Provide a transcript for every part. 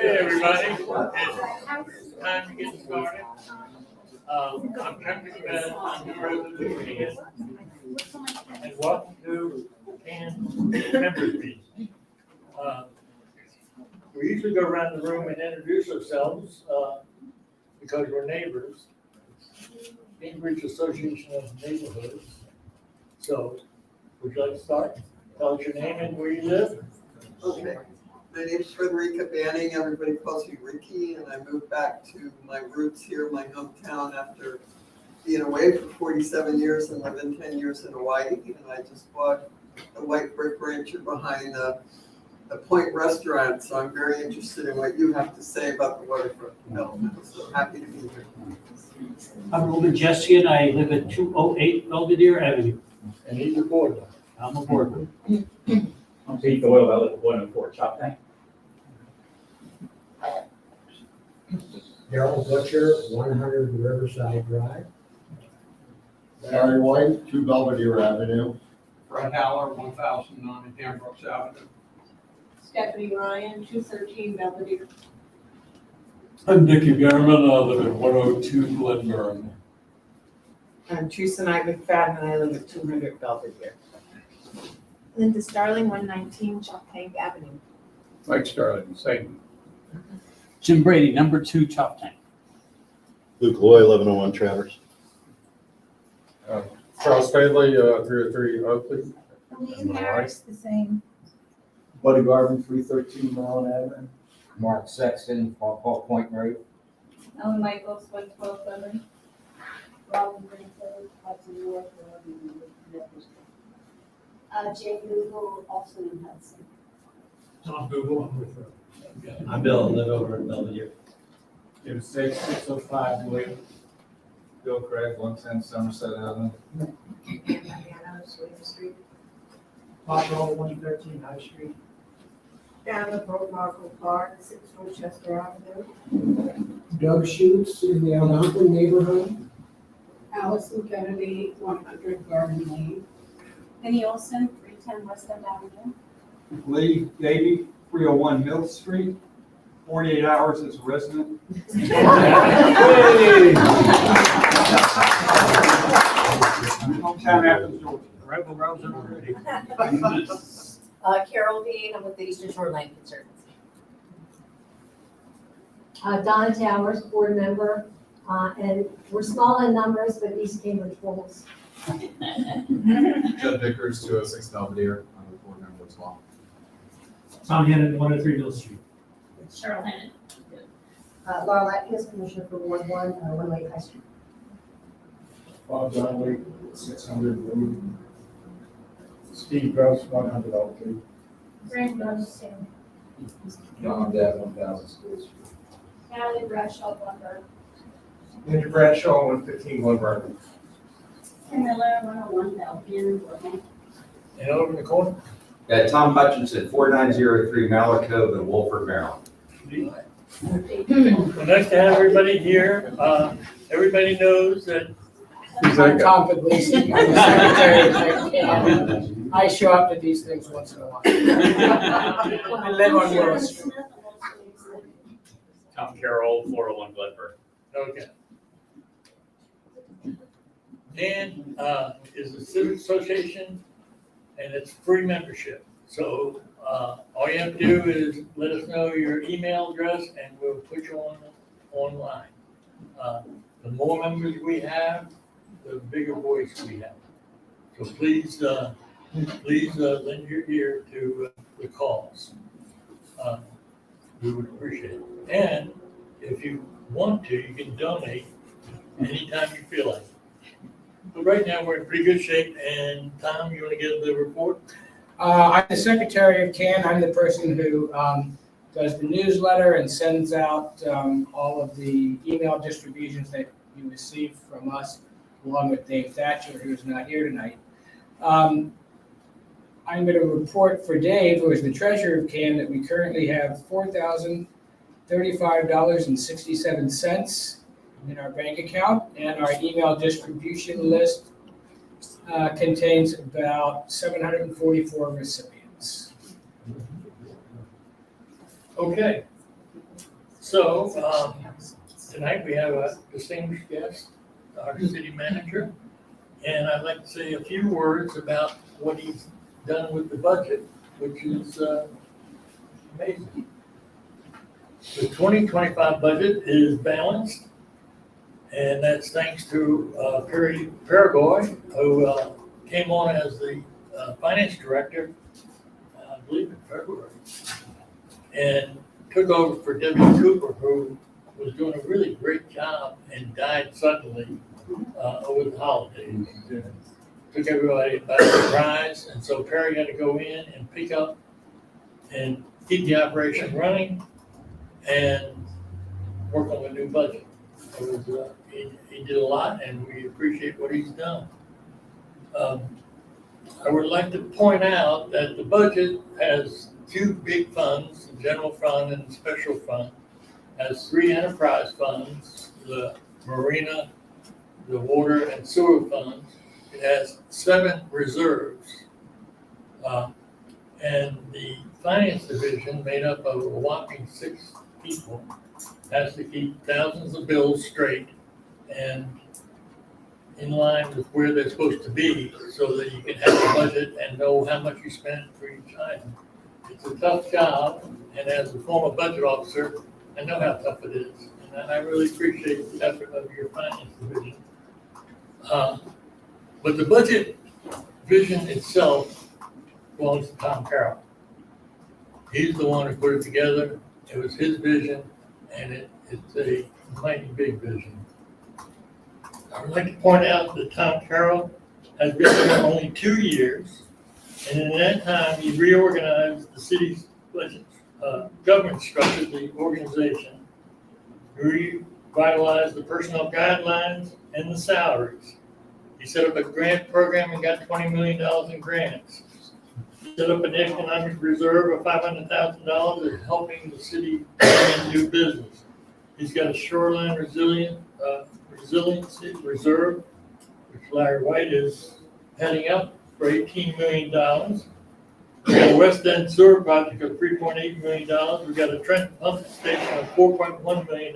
Hey, everybody. It's time to get started. I'm Country Fed, I'm the president of CAN. And welcome to CAN members meeting. We usually go around the room and introduce ourselves, because we're neighbors. Cambridge Association of Neighborhoods. So, would you like to start? Tell us your name and where you live. Okay, my name's Frederica Banning, everybody calls me Ricky, and I moved back to my roots here, my hometown, after being away for 47 years and living 10 years in Hawaii, and I just bought a white brick rancher behind the Point Restaurant, so I'm very interested in what you have to say about the waterfront development, so happy to be here. I'm Ruben Jesse, and I live at 208 Belvedere Avenue. And he's a board member. I'm a board member. I'm Pete Doyle, I live at 104 Chop Tank. Darrell Butcher, 100 Riverside Drive. Larry White, 2 Belvedere Avenue. Fred Haller, 1009 Ambrose Avenue. Stephanie Ryan, 213 Belvedere. I'm Dickie Behrman, I live at 102 Glenburn. I'm Teresa Knight McFadden, and I live at 200 Belvedere. Linda Starling, 119 Choptank Avenue. Mike Starling, same. Jim Brady, number 2 Chop Tank. Luke Loy, 1101 Travers. Charles Fadley, 303 Oakley. Lee Harris, the same. Buddy Garvin, 313 Maryland Avenue. Mark Sexton, Paul Point Road. Ellen Michaels, 112 Clement. Robin Greenfield, Hudson Ward, Jane Google, also in Hudson. Tom Google, I'm with her. I'm Bill, I live over in Belvedere. David State, 605 William. Bill Craig, 110 Somerset Avenue. Mariano, Sawyer Street. Poplar, 113 High Street. Down Broke Markle Park, 6 Rochester Avenue. Doug Schutz in the Algonquin neighborhood. Allison Kennedy, 100 Garden Lane. Penny Olson, 310 West End Avenue. Lee Davy, 301 Mill Street. 48 hours as a resident. Hometown Athens, Georgia. Rebel Rosen already. Carol Dean, I'm with the Eastern Shore Land Conservancy. Donna Towers, board member, and we're small in numbers, but East Cambridge Wolves. Judd Vickers, 206 Belvedere. I'm a board member as well. Tom Hannon, 103 Mill Street. Cheryl Hannon. Laura Atkins, Commissioner for Ward 1, 108 High Street. Bob Donnelly, 600 Road. Steve Gross, 100 Oakley. Brand Johnson. John Dad, 1000 School Street. Natalie Bradshaw, Bloomberg. Andrew Bradshaw, 115 Glenburn. Tim Miller, 101 Belgian. And over in the corner? Tom Hutchinson, 4903 Mallard Cove in Wolford, Maryland. Well, nice to have everybody here. Everybody knows that Who's that I'm guy? Tom Puglisi, I'm the secretary. I show up at these things once in a while. I live on Willow Street. Tom Carroll, 401 Glenburn. okay. Dan is a civic association, and it's free membership. So all you have to do is let us know your email address, and we'll put you online. The more members we have, the bigger voice we have. So please lend your ear to the calls. We would appreciate it. And if you want to, you can donate anytime you feel like it. But right now, we're in pretty good shape, and Tom, you want to give the report? I'm the secretary of CAN. I'm the person who does the newsletter and sends out all of the email distributions that you receive from us, along with Dave Thatcher, who's not here tonight. I'm going to report for Dave, who is the treasurer of CAN, that we currently have $4,035.67 in our bank account, and our email distribution list contains about 744 recipients. Okay. So, tonight we have a distinguished guest, our city manager. And I'd like to say a few words about what he's done with the budget, which is amazing. The 2025 budget is balanced, and that's thanks to Perry Paragoy, who came on as the finance director, I believe in February, and took over for Debbie Cooper, who was doing a really great job and died suddenly over the holidays. Took everybody by surprise, and so Perry had to go in and pick up and keep the operation running and work on the new budget. It was, he did a lot, and we appreciate what he's done. I would like to point out that the budget has two big funds, the general fund and the special fund. Has 3 enterprise funds, the marina, the water and sewer funds. It has 7 reserves. And the finance division, made up of a whopping 6 people, has to keep thousands of bills straight and in line with where they're supposed to be, so that you can have a budget and know how much you spend for each item. It's a tough job, and as a former budget officer, I know how tough it is, and I really appreciate the effort of your finance division. But the budget vision itself belongs to Tom Carroll. He's the one who put it together. It was his vision, and it's a mighty big vision. I would like to point out that Tom Carroll has been here only 2 years, and in that time, he reorganized the city's budget, government structure, the organization, revitalized the personnel guidelines and the salaries. He set up a grant program and got $20 million in grants. Set up an economic reserve of $500,000 that's helping the city do business. He's got a shoreline resiliency reserve, which Larry White is heading up for $18 million. We got a West End sewer project of $3.8 million. We got a Trenton pump station of $4.1 million.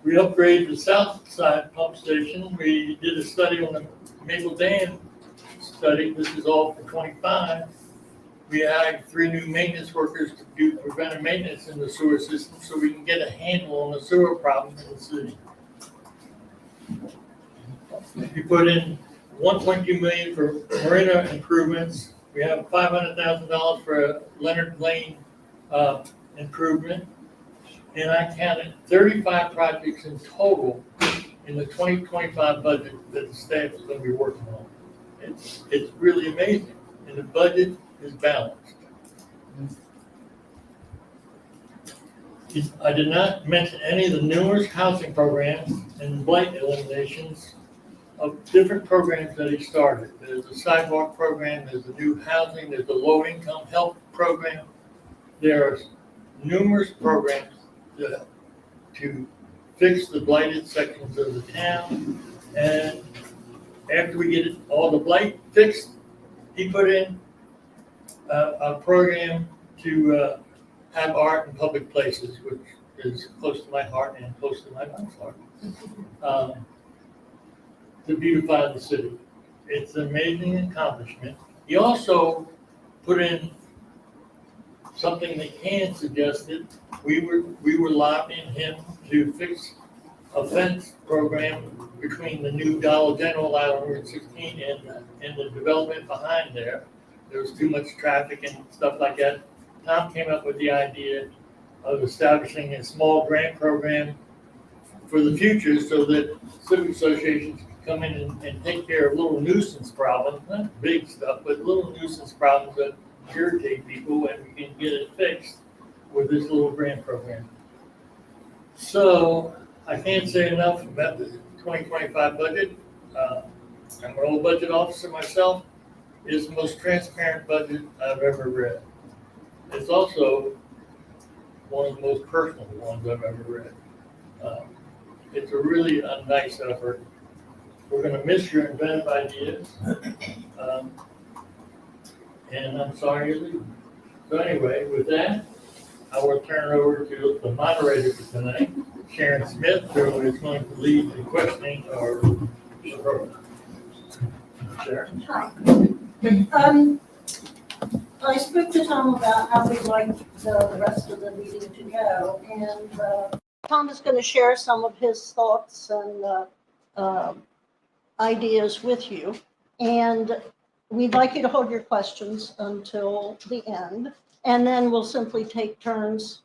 We upgraded the south side pump station. We did a study on the Maple Dam study. This is all for 25. We hired 3 new maintenance workers to do preventive maintenance in the sewer system, so we can get a handle on the sewer problems in the city. We put in $1.2 million for marina improvements. We have $500,000 for a Leonard Lane improvement. And I counted 35 projects in total in the 2025 budget that the staff is going to be working on. It's really amazing, and the budget is balanced. I did not mention any of the numerous housing programs and blight eliminations of different programs that he started. There's a sidewalk program, there's a new housing, there's a low-income health program. There are numerous programs to fix the blighted sections of the town. And after we get all the blight fixed, he put in a program to have art in public places, which is close to my heart and close to my mom's heart, to beautify the city. It's an amazing accomplishment. He also put in something that Ken suggested. We were lobbying him to fix a fence program between the new Dollar General out on Route 16 and the development behind there. There was too much traffic and stuff like that. Tom came up with the idea of establishing a small grant program for the future so that civic associations can come in and take care of little nuisance problems, not big stuff, but little nuisance problems that irritate people, and we can get it fixed with this little grant program. So I can't say enough about the 2025 budget. I'm an old budget officer myself. It's the most transparent budget I've ever read. It's also one of the most personal ones I've ever read. It's a really nice effort. We're going to miss your inventive ideas. And I'm sorry you're leaving. So anyway, with that, I will turn it over to the moderator for tonight, Sharon Smith, who is going to lead the questioning or the program. Sharon? Hi. I spoke to Tom about how we'd like the rest of the meeting to go, and Tom is going to share some of his thoughts and ideas with you. And we'd like you to hold your questions until the end, and then we'll simply take turns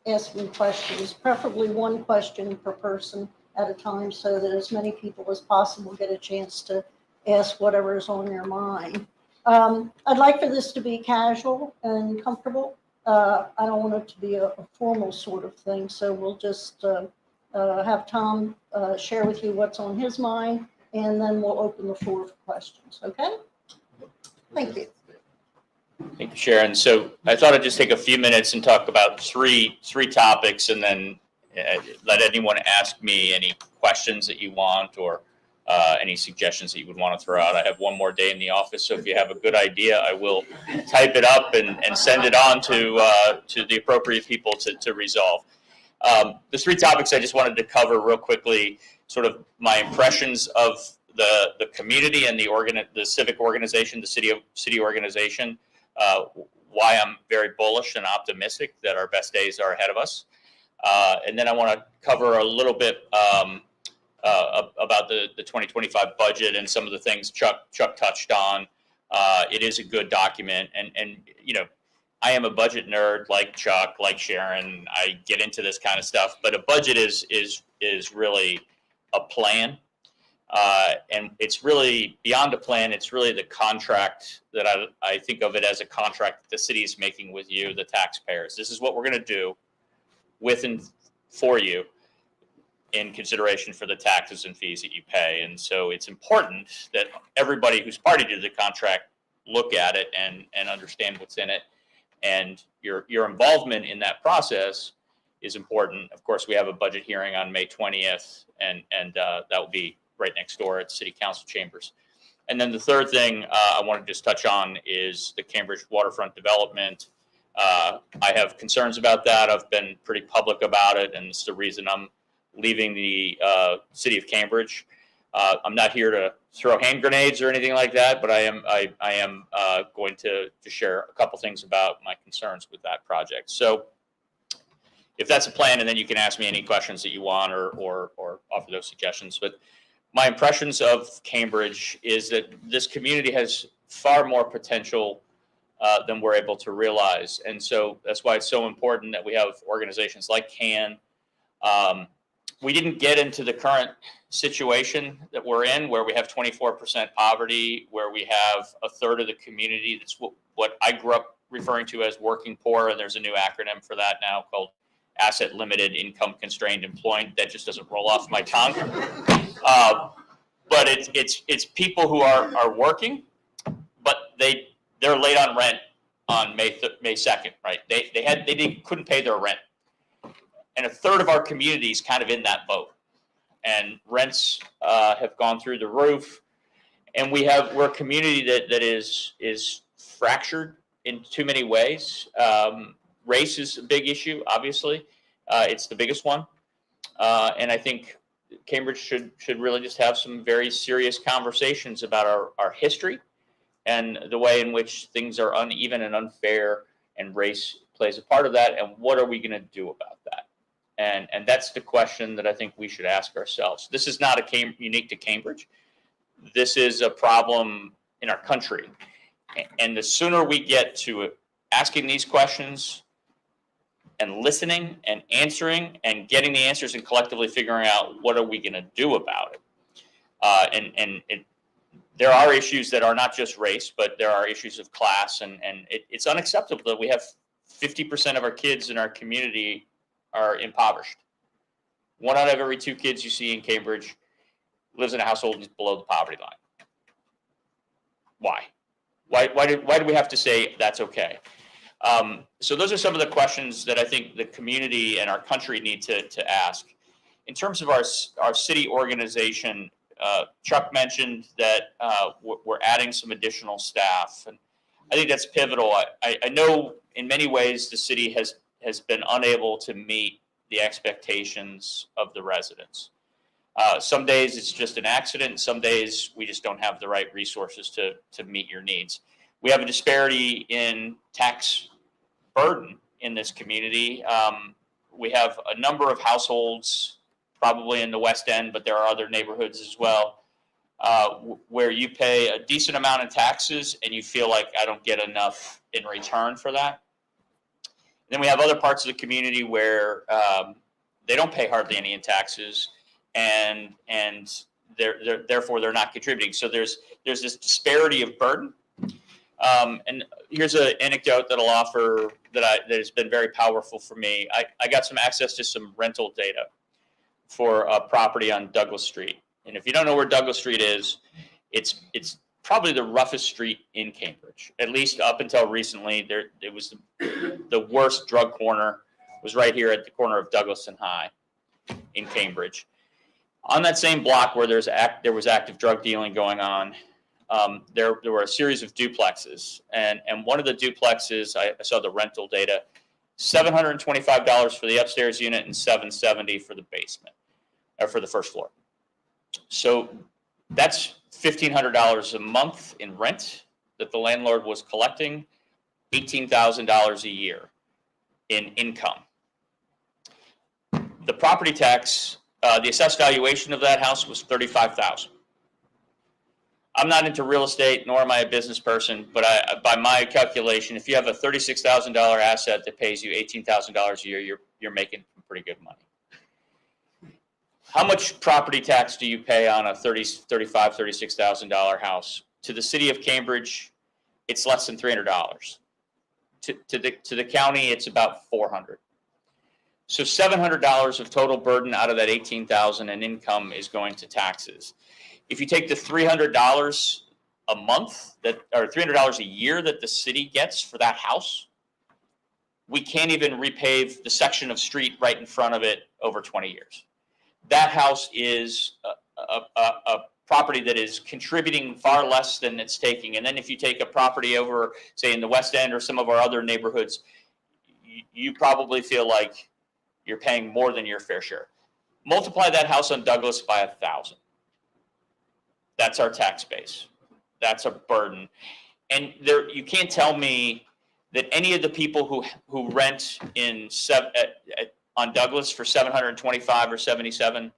asking questions, preferably one question per person at a time, so that as many people as possible get a chance to ask whatever is on their mind. I'd like for this to be casual and comfortable. I don't want it to be a formal sort of thing, so we'll just have Tom share with you what's on his mind, and then we'll open the floor for questions, okay? Thank you. Thank you, Sharon. So I thought I'd just take a few minutes and talk about three topics, and then let anyone ask me any questions that you want, or any suggestions that you would want to throw out. I have one more day in the office, so if you have a good idea, I will type it up and send it on to the appropriate people to resolve. The three topics I just wanted to cover real quickly, sort of my impressions of the community and the civic organization, the city organization, why I'm very bullish and optimistic that our best days are ahead of us. And then I want to cover a little bit about the 2025 budget and some of the things Chuck touched on. It is a good document, and you know, I am a budget nerd like Chuck, like Sharon. I get into this kind of stuff, but a budget is really a plan, and it's really beyond a plan. It's really the contract that I think of it as a contract that the city is making with you, the taxpayers. This is what we're going to do with and for you, in consideration for the taxes and fees that you pay. And so it's important that everybody who's party to the contract look at it and understand what's in it. And your involvement in that process is important. Of course, we have a budget hearing on May 20th, and that will be right next door at City Council chambers. And then the third thing I want to just touch on is the Cambridge waterfront development. I have concerns about that. I've been pretty public about it, and it's the reason I'm leaving the city of Cambridge. I'm not here to throw hand grenades or anything like that, but I am going to share a couple things about my concerns with that project. So if that's a plan, and then you can ask me any questions that you want or offer those suggestions. But my impressions of Cambridge is that this community has far more potential than we're able to realize. And so that's why it's so important that we have organizations like CAN. We didn't get into the current situation that we're in, where we have 24% poverty, where we have a third of the community that's what I grew up referring to as working poor, and there's a new acronym for that now called asset limited, income constrained, employed. That just doesn't roll off my tongue. But it's people who are working, but they're late on rent on May 2nd, right? They couldn't pay their rent. And a third of our community is kind of in that boat, and rents have gone through the roof. And we're a community that is fractured in too many ways. Race is a big issue, obviously. It's the biggest one. And I think Cambridge should really just have some very serious conversations about our history and the way in which things are uneven and unfair, and race plays a part of that. And what are we going to do about that? And that's the question that I think we should ask ourselves. This is not unique to Cambridge. This is a problem in our country. And the sooner we get to asking these questions and listening and answering and getting the answers and collectively figuring out what are we going to do about it. There are issues that are not just race, but there are issues of class. And it's unacceptable that we have 50% of our kids in our community are impoverished. 1 out of every 2 kids you see in Cambridge lives in a household that's below the poverty line. Why? Why do we have to say that's okay? So those are some of the questions that I think the community and our country need to ask. In terms of our city organization, Chuck mentioned that we're adding some additional staff, and I think that's pivotal. I know in many ways, the city has been unable to meet the expectations of the residents. Some days it's just an accident. Some days we just don't have the right resources to meet your needs. We have a disparity in tax burden in this community. We have a number of households, probably in the West End, but there are other neighborhoods as well, where you pay a decent amount of taxes and you feel like I don't get enough in return for that. And then we have other parts of the community where they don't pay hardly any in taxes, and therefore they're not contributing. So there's this disparity of burden. And here's an anecdote that I'll offer that has been very powerful for me. I got some access to some rental data for a property on Douglas Street. And if you don't know where Douglas Street is, it's probably the roughest street in Cambridge. At least up until recently, it was the worst drug corner. Was right here at the corner of Douglas and High in Cambridge. On that same block where there was active drug dealing going on, there were a series of duplexes, and one of the duplexes, I saw the rental data, $725 for the upstairs unit and $770 for the basement, or for the first floor. So that's $1,500 a month in rent that the landlord was collecting, $18,000 a year in income. The property tax, the assessed valuation of that house was $35,000. I'm not into real estate, nor am I a business person, but by my calculation, if you have a $36,000 asset that pays you $18,000 a year, you're making pretty good money. How much property tax do you pay on a $35,000, $36,000 house? To the city of Cambridge, it's less than $300. To the county, it's about $400. So $700 of total burden out of that $18,000 in income is going to taxes. If you take the $300 a month or $300 a year that the city gets for that house, we can't even repave the section of street right in front of it over 20 years. That house is a property that is contributing far less than it's taking. And then if you take a property over, say, in the West End or some of our other neighborhoods, you probably feel like you're paying more than your fair share. Multiply that house on Douglas by 1,000. That's our tax base. That's a burden. And you can't tell me that any of the people who rent on Douglas for $725 or $77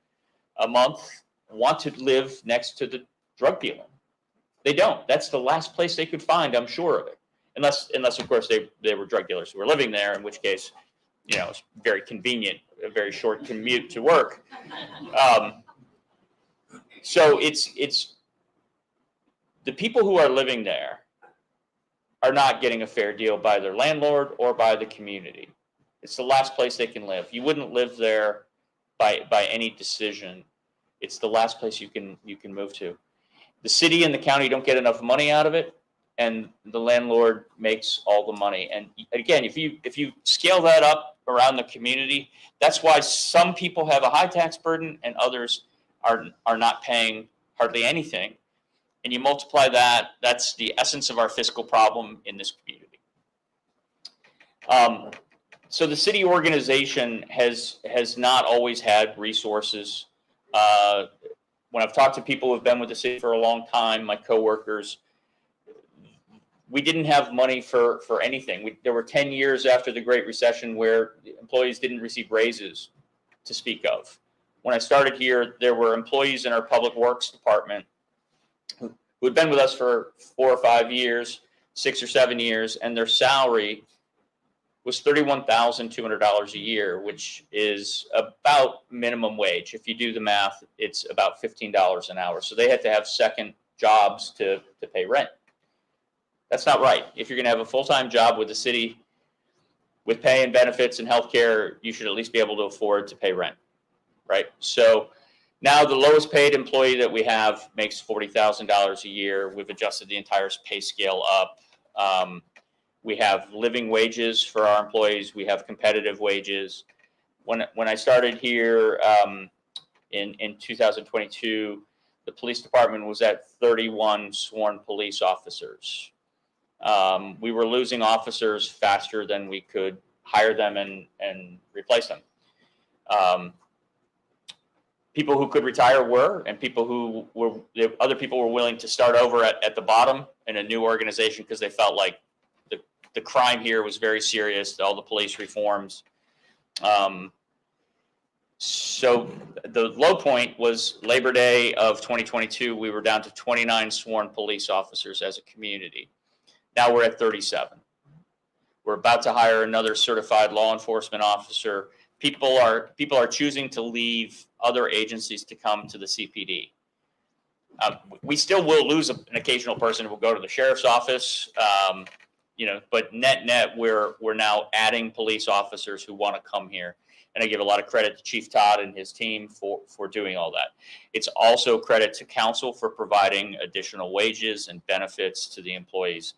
a month want to live next to the drug dealer. They don't. That's the last place they could find, I'm sure of it. Unless of course, they were drug dealers who were living there, in which case, it's very convenient, a very short commute to work. So it's the people who are living there are not getting a fair deal by their landlord or by the community. It's the last place they can live. You wouldn't live there by any decision. It's the last place you can move to. The city and the county don't get enough money out of it, and the landlord makes all the money. And again, if you scale that up around the community, that's why some people have a high tax burden and others are not paying hardly anything. And you multiply that, that's the essence of our fiscal problem in this community. So the city organization has not always had resources. When I've talked to people who have been with the city for a long time, my coworkers, we didn't have money for anything. There were 10 years after the Great Recession where employees didn't receive raises to speak of. When I started here, there were employees in our public works department who had been with us for 4 or 5 years, 6 or 7 years, and their salary was $31,200 a year, which is about minimum wage. If you do the math, it's about $15 an hour. So they had to have second jobs to pay rent. That's not right. If you're going to have a full-time job with the city, with pay and benefits and healthcare, you should at least be able to afford to pay rent, right? So now the lowest paid employee that we have makes $40,000 a year. We've adjusted the entire pay scale up. We have living wages for our employees. We have competitive wages. When I started here in 2022, the police department was at 31 sworn police officers. We were losing officers faster than we could hire them and replace them. People who could retire were, and people who were, other people were willing to start over at the bottom in a new organization because they felt like the crime here was very serious, all the police reforms. So the low point was Labor Day of 2022. We were down to 29 sworn police officers as a community. Now we're at 37. We're about to hire another certified law enforcement officer. People are choosing to leave other agencies to come to the CPD. We still will lose an occasional person who will go to the sheriff's office, but net, we're now adding police officers who want to come here. And I give a lot of credit to Chief Todd and his team for doing all that. It's also credit to council for providing additional wages and benefits to the employees.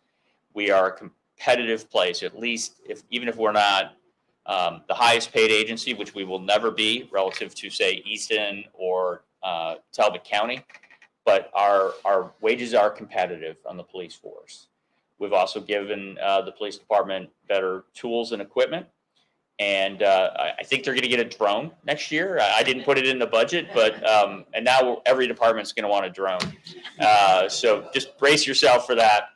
We are a competitive place, at least even if we're not the highest paid agency, which we will never be relative to, say, Easton or Talbot County, but our wages are competitive on the police force. We've also given the police department better tools and equipment. And I think they're going to get a drone next year. I didn't put it in the budget, but and now every department's going to want a drone. So just brace yourself for that.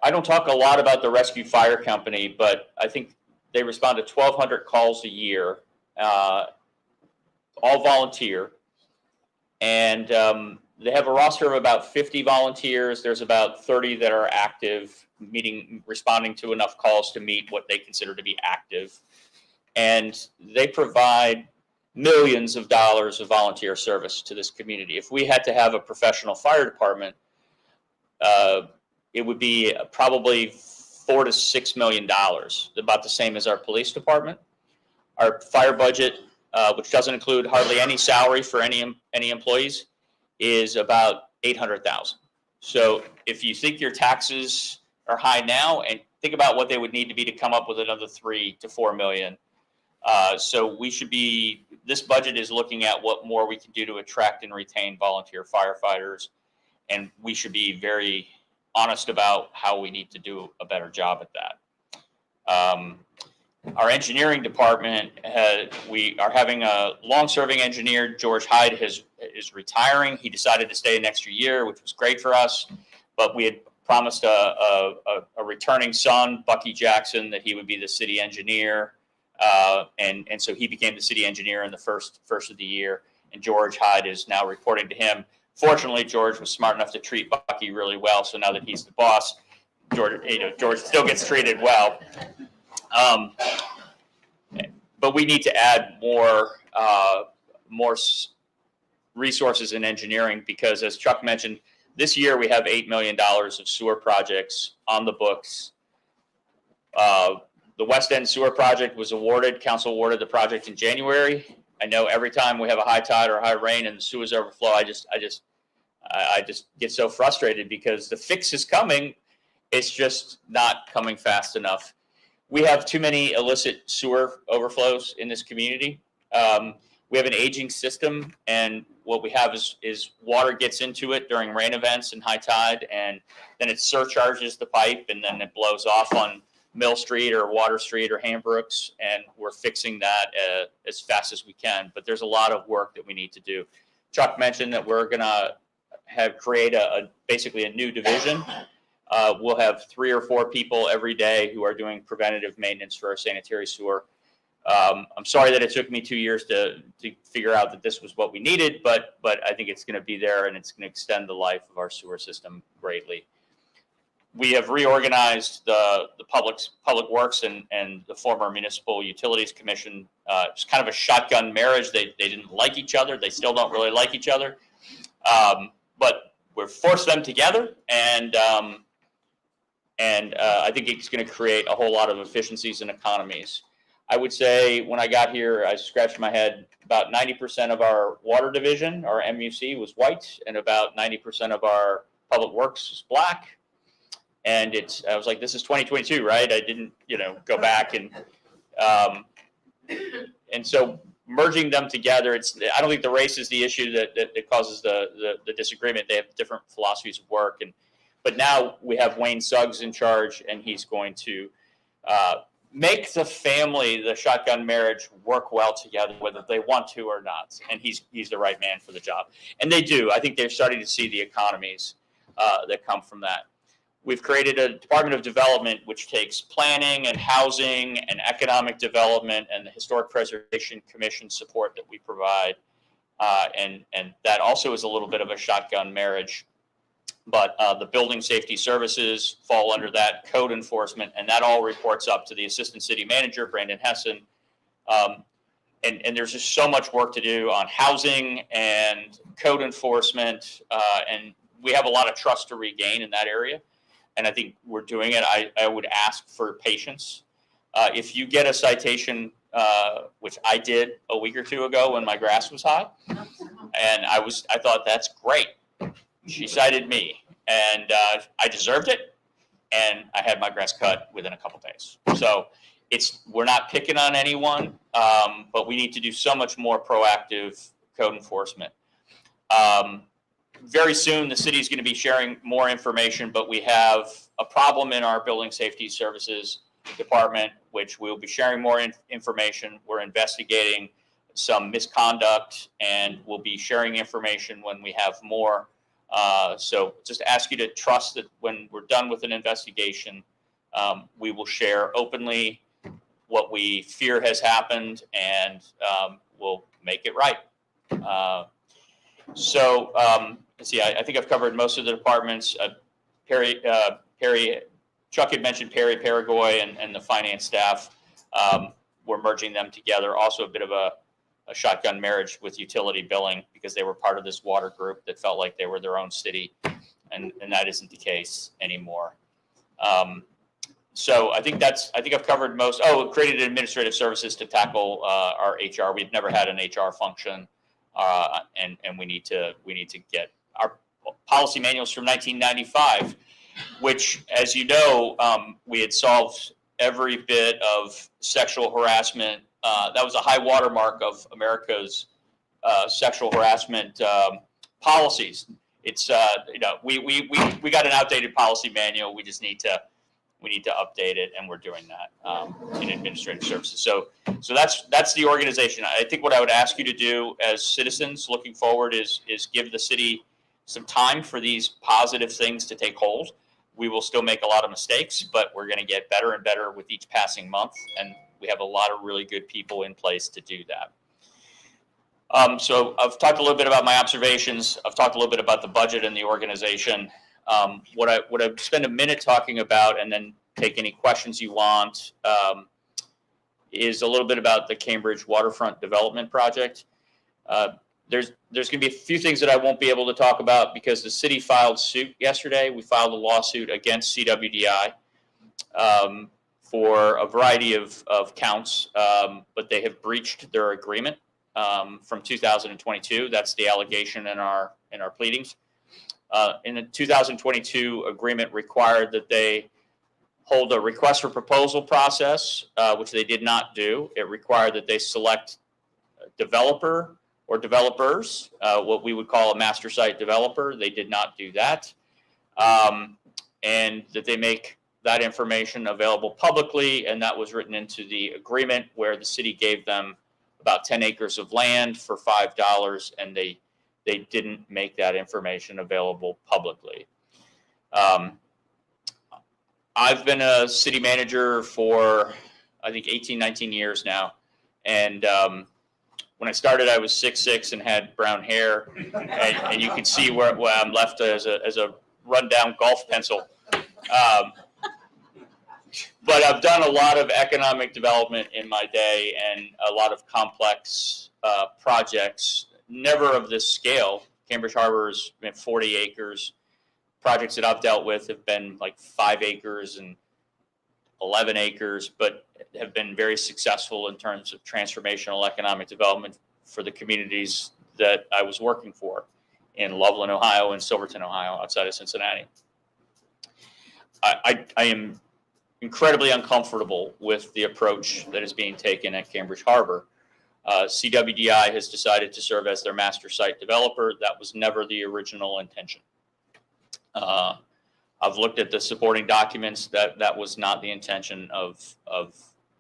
I don't talk a lot about the Rescue Fire Company, but I think they respond to 1,200 calls a year, all volunteer. And they have a roster of about 50 volunteers. There's about 30 that are active, responding to enough calls to meet what they consider to be active. And they provide millions of dollars of volunteer service to this community. If we had to have a professional fire department, it would be probably $4 to $6 million, about the same as our police department. Our fire budget, which doesn't include hardly any salary for any employees, is about $800,000. So if you think your taxes are high now, and think about what they would need to be to come up with another $3 to $4 million. So we should be, this budget is looking at what more we can do to attract and retain volunteer firefighters. And we should be very honest about how we need to do a better job at that. Our engineering department, we are having a long-serving engineer, George Hyde, is retiring. He decided to stay an extra year, which was great for us. But we had promised a returning son, Bucky Jackson, that he would be the city engineer. And so he became the city engineer in the first of the year. And George Hyde is now reporting to him. Fortunately, George was smart enough to treat Bucky really well. So now that he's the boss, George still gets treated well. But we need to add more resources in engineering because, as Chuck mentioned, this year we have $8 million of sewer projects on the books. The West End Sewer Project was awarded. Council awarded the project in January. I know every time we have a high tide or high rain and the sewers overflow, I just get so frustrated because the fix is coming. It's just not coming fast enough. We have too many illicit sewer overflows in this community. We have an aging system, and what we have is water gets into it during rain events and high tide, and then it surcharges the pipe, and then it blows off on Mill Street or Water Street or Hambrooks, and we're fixing that as fast as we can. But there's a lot of work that we need to do. Chuck mentioned that we're going to create basically a new division. We'll have 3 or 4 people every day who are doing preventative maintenance for our sanitary sewer. I'm sorry that it took me 2 years to figure out that this was what we needed, but I think it's going to be there and it's going to extend the life of our sewer system greatly. We have reorganized the public works and the former Municipal Utilities Commission. It's kind of a shotgun marriage. They didn't like each other. They still don't really like each other. But we've forced them together, and I think it's going to create a whole lot of efficiencies and economies. I would say when I got here, I scratched my head. About 90% of our water division, our MUC, was white, and about 90% of our public works was black. And I was like, this is 2022, right? I didn't, go back and so merging them together. I don't think the race is the issue that causes the disagreement. They have different philosophies of work, and But now we have Wayne Suggs in charge, and he's going to make the family, the shotgun marriage, work well together, whether they want to or not. And he's the right man for the job. And they do. I think they're starting to see the economies that come from that. We've created a Department of Development, which takes planning and housing and economic development and the Historic Preservation Commission support that we provide. And that also is a little bit of a shotgun marriage. But the building safety services fall under that, code enforcement, and that all reports up to the assistant city manager, Brandon Hessen. And there's just so much work to do on housing and code enforcement, and we have a lot of trust to regain in that area. And I think we're doing it. I would ask for patience. If you get a citation, which I did a week or two ago when my grass was high, and I thought that's great. She cited me, and I deserved it, and I had my grass cut within a couple days. So we're not picking on anyone, but we need to do so much more proactive code enforcement. Very soon, the city is going to be sharing more information, but we have a problem in our building safety services department, which we'll be sharing more information. We're investigating some misconduct, and we'll be sharing information when we have more. So just ask you to trust that when we're done with an investigation, we will share openly what we fear has happened, and we'll make it right. Let's see, I think I've covered most of the departments. Chuck had mentioned Perry Paraguay and the finance staff. We're merging them together. Also a bit of a shotgun marriage with utility billing, because they were part of this water group that felt like they were their own city, and that isn't the case anymore. So I think I've covered most. Created administrative services to tackle our HR. We've never had an HR function, and we need to get our policy manuals from 1995, which, as you know, we had solved every bit of sexual harassment. That was a high watermark of America's sexual harassment policies. It's we got an outdated policy manual. We just need to update it, and we're doing that in administrative services. So that's the organization. I think what I would ask you to do as citizens looking forward is give the city some time for these positive things to take hold. We will still make a lot of mistakes, but we're going to get better and better with each passing month, and we have a lot of really good people in place to do that. So I've talked a little bit about my observations. I've talked a little bit about the budget and the organization. What I spend a minute talking about, and then take any questions you want, is a little bit about the Cambridge Waterfront Development Project. There's going to be a few things that I won't be able to talk about because the city filed suit yesterday. We filed a lawsuit against CWDI for a variety of counts, but they have breached their agreement from 2022. That's the allegation in our pleadings. In the 2022 agreement required that they hold a request for proposal process, which they did not do. It required that they select a developer or developers, what we would call a master site developer. They did not do that. And that they make that information available publicly, and that was written into the agreement, where the city gave them about 10 acres of land for $5, and they didn't make that information available publicly. I've been a city manager for, I think, 18, 19 years now. And when I started, I was 6'6" and had brown hair. And you can see where I'm left as a rundown golf pencil. But I've done a lot of economic development in my day, and a lot of complex projects, never of this scale. Cambridge Harbor has been 40 acres. Projects that I've dealt with have been like 5 acres and 11 acres, but have been very successful in terms of transformational economic development for the communities that I was working for in Loveland, Ohio, and Silverton, Ohio, outside of Cincinnati. I am incredibly uncomfortable with the approach that is being taken at Cambridge Harbor. CWDI has decided to serve as their master site developer. That was never the original intention. I've looked at the supporting documents. That was not the intention of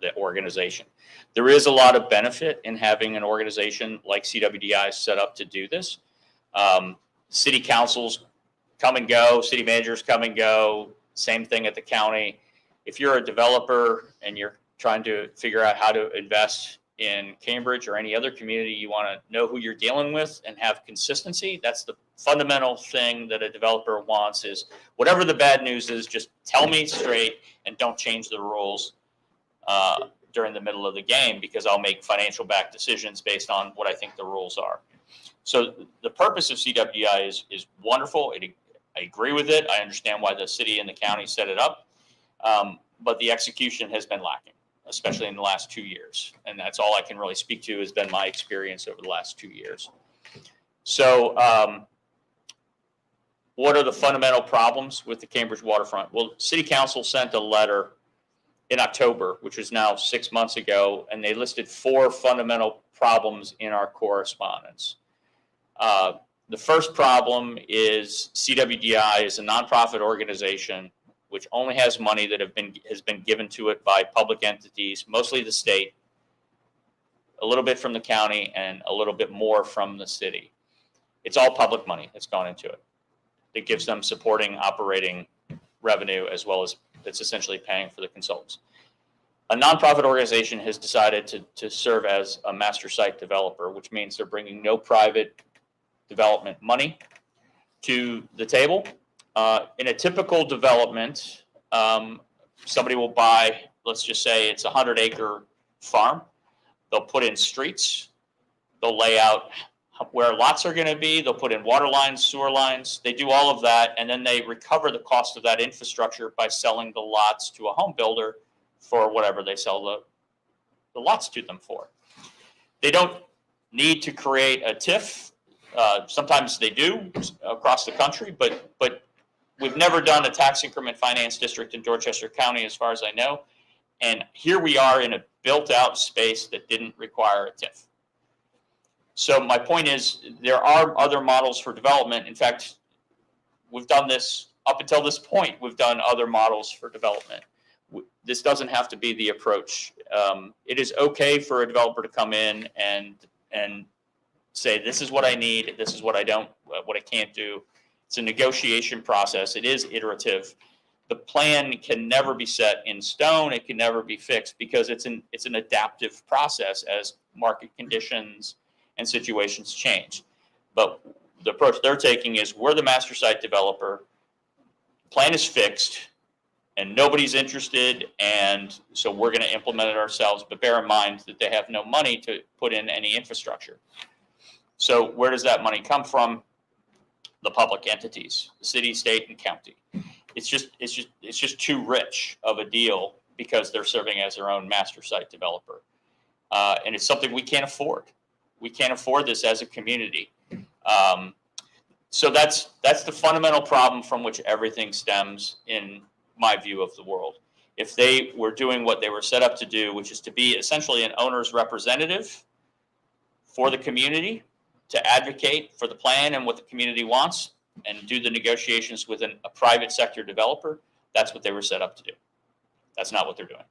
the organization. There is a lot of benefit in having an organization like CWDI set up to do this. City councils come and go, city managers come and go, same thing at the county. If you're a developer and you're trying to figure out how to invest in Cambridge or any other community, you want to know who you're dealing with and have consistency. That's the fundamental thing that a developer wants, is whatever the bad news is, just tell me straight and don't change the rules during the middle of the game, because I'll make financial backed decisions based on what I think the rules are. So the purpose of CWDI is wonderful. I agree with it. I understand why the city and the county set it up. But the execution has been lacking, especially in the last 2 years. And that's all I can really speak to, has been my experience over the last 2 years. So what are the fundamental problems with the Cambridge waterfront? Well, City Council sent a letter in October, which is now 6 months ago, and they listed 4 fundamental problems in our correspondence. The first problem is CWDI is a nonprofit organization which only has money that has been given to it by public entities, mostly the state, a little bit from the county, and a little bit more from the city. It's all public money that's gone into it. It gives them supporting operating revenue, as well as it's essentially paying for the consultants. A nonprofit organization has decided to serve as a master site developer, which means they're bringing no private development money to the table. In a typical development, somebody will buy, let's just say it's a 100-acre farm. They'll put in streets. They'll lay out where lots are going to be. They'll put in water lines, sewer lines. They do all of that, and then they recover the cost of that infrastructure by selling the lots to a home builder for whatever they sell the lots to them for. They don't need to create a TIF. Sometimes they do across the country, but we've never done a tax increment finance district in Dorchester County, as far as I know. And here we are in a built-out space that didn't require a TIF. So my point is, there are other models for development. In fact, we've done this up until this point. We've done other models for development. This doesn't have to be the approach. It is okay for a developer to come in and say, this is what I need, this is what I can't do. It's a negotiation process. It is iterative. The plan can never be set in stone. It can never be fixed, because it's an adaptive process as market conditions and situations change. But the approach they're taking is, we're the master site developer, plan is fixed, and nobody's interested, and so we're going to implement it ourselves. But bear in mind that they have no money to put in any infrastructure. So where does that money come from? The public entities, the city, state, and county. It's just too rich of a deal, because they're serving as their own master site developer, and it's something we can't afford. We can't afford this as a community. So that's the fundamental problem from which everything stems, in my view of the world. If they were doing what they were set up to do, which is to be essentially an owner's representative for the community, to advocate for the plan and what the community wants, and do the negotiations with a private sector developer, that's what they were set up to do. That's not what they're doing.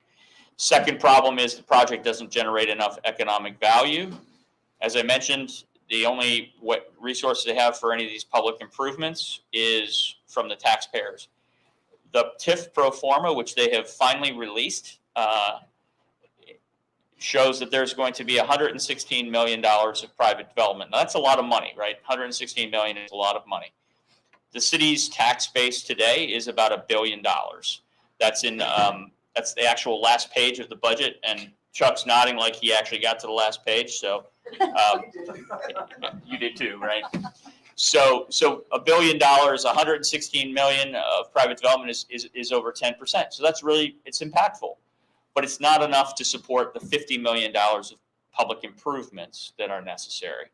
Second problem is the project doesn't generate enough economic value. As I mentioned, the only resource they have for any of these public improvements is from the taxpayers. The TIF pro forma, which they have finally released, shows that there's going to be $116 million of private development. Now, that's a lot of money, right? $116 million is a lot of money. The city's tax base today is about $1 billion. That's the actual last page of the budget, and Chuck's nodding like he actually got to the last page. So you did too, right? So $1 billion, $116 million of private development is over 10%. So that's really, it's impactful. But it's not enough to support the $50 million of public improvements that are necessary.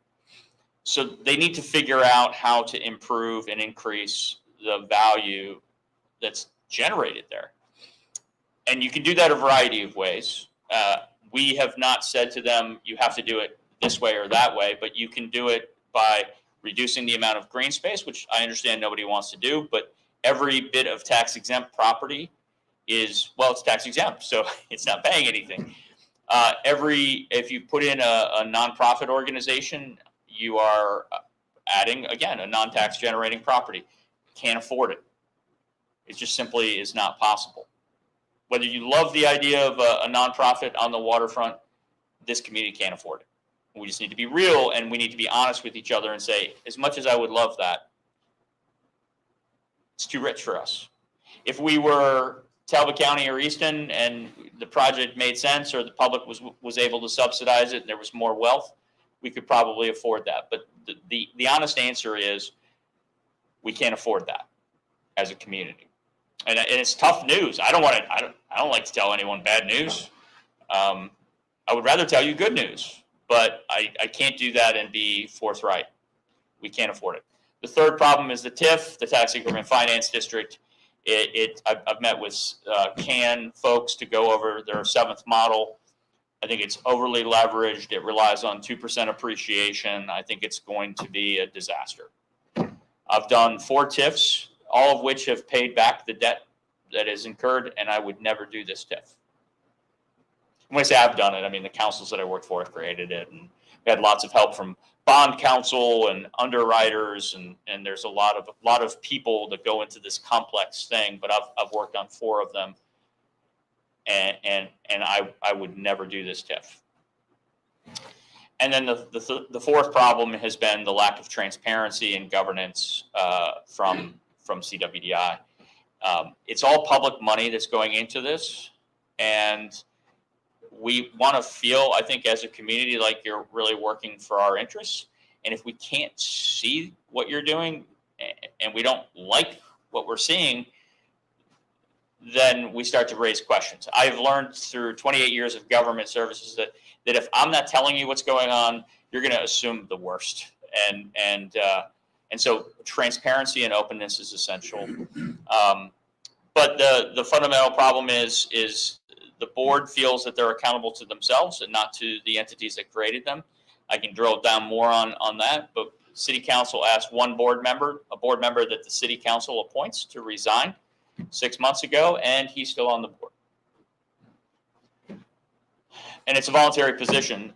So they need to figure out how to improve and increase the value that's generated there. And you can do that a variety of ways. We have not said to them, you have to do it this way or that way, but you can do it by reducing the amount of green space, which I understand nobody wants to do, but every bit of tax exempt property is, well, it's tax exempt, so it's not paying anything. If you put in a nonprofit organization, you are adding, again, a non-tax generating property. Can't afford it. It just simply is not possible. Whether you love the idea of a nonprofit on the waterfront, this community can't afford it. We just need to be real, and we need to be honest with each other and say, as much as I would love that, it's too rich for us. If we were Talbot County or Easton and the project made sense, or the public was able to subsidize it and there was more wealth, we could probably afford that. But the honest answer is we can't afford that as a community. And it's tough news. I don't like to tell anyone bad news. I would rather tell you good news, but I can't do that and be forthright. We can't afford it. The third problem is the TIF, the Tax Increment Finance District. I've met with CAN folks to go over their 7th model. I think it's overly leveraged. It relies on 2% appreciation. I think it's going to be a disaster. I've done 4 TIFs, all of which have paid back the debt that is incurred, and I would never do this TIF. When I say I've done it, I mean the councils that I worked for have created it, and we had lots of help from bond counsel and underwriters, and there's a lot of people that go into this complex thing, but I've worked on 4 of them, and I would never do this TIF. And then the fourth problem has been the lack of transparency and governance from CWDI. It's all public money that's going into this, and we want to feel, I think, as a community, like you're really working for our interests. And if we can't see what you're doing and we don't like what we're seeing, then we start to raise questions. I've learned through 28 years of government services that if I'm not telling you what's going on, you're going to assume the worst. And so transparency and openness is essential. But the fundamental problem is the board feels that they're accountable to themselves and not to the entities that created them. I can drill down more on that, but City Council asked a board member that the City Council appoints, to resign 6 months ago, and he's still on the board. And it's a voluntary position.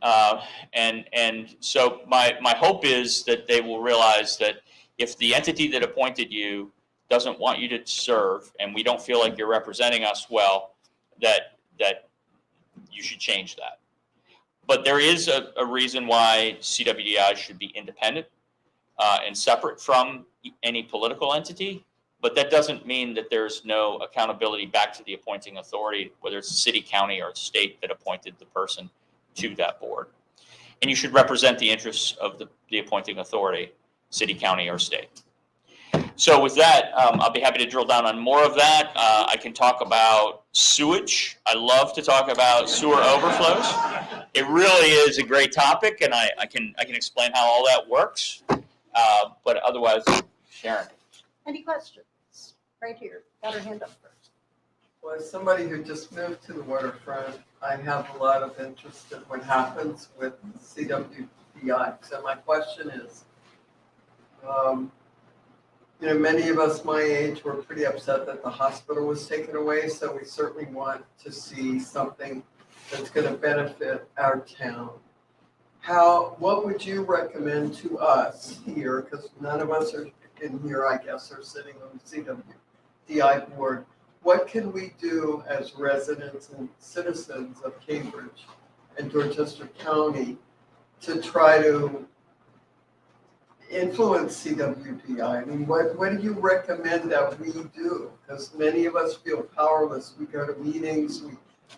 And so my hope is that they will realize that if the entity that appointed you doesn't want you to serve, and we don't feel like you're representing us well, that you should change that. But there is a reason why CWDI should be independent and separate from any political entity. But that doesn't mean that there's no accountability back to the appointing authority, whether it's the city, county, or state that appointed the person to that board. And you should represent the interests of the appointing authority, city, county, or state. So with that, I'll be happy to drill down on more of that. I can talk about sewage. I love to talk about sewer overflows. It really is a great topic, and I can explain how all that works. But otherwise, Sharon. Any questions? Right here, got her hand up first. Well, as somebody who just moved to the waterfront, I have a lot of interest in what happens with CWDI. So my question is, many of us my age were pretty upset that the hospital was taken away, so we certainly want to see something that's going to benefit our town. What would you recommend to us here, because none of us are in here, I guess, are sitting on the CWDI board. What can we do as residents and citizens of Cambridge and Dorchester County to try to influence CWDI? I mean, what do you recommend that we do? Because many of us feel powerless. We go to meetings, we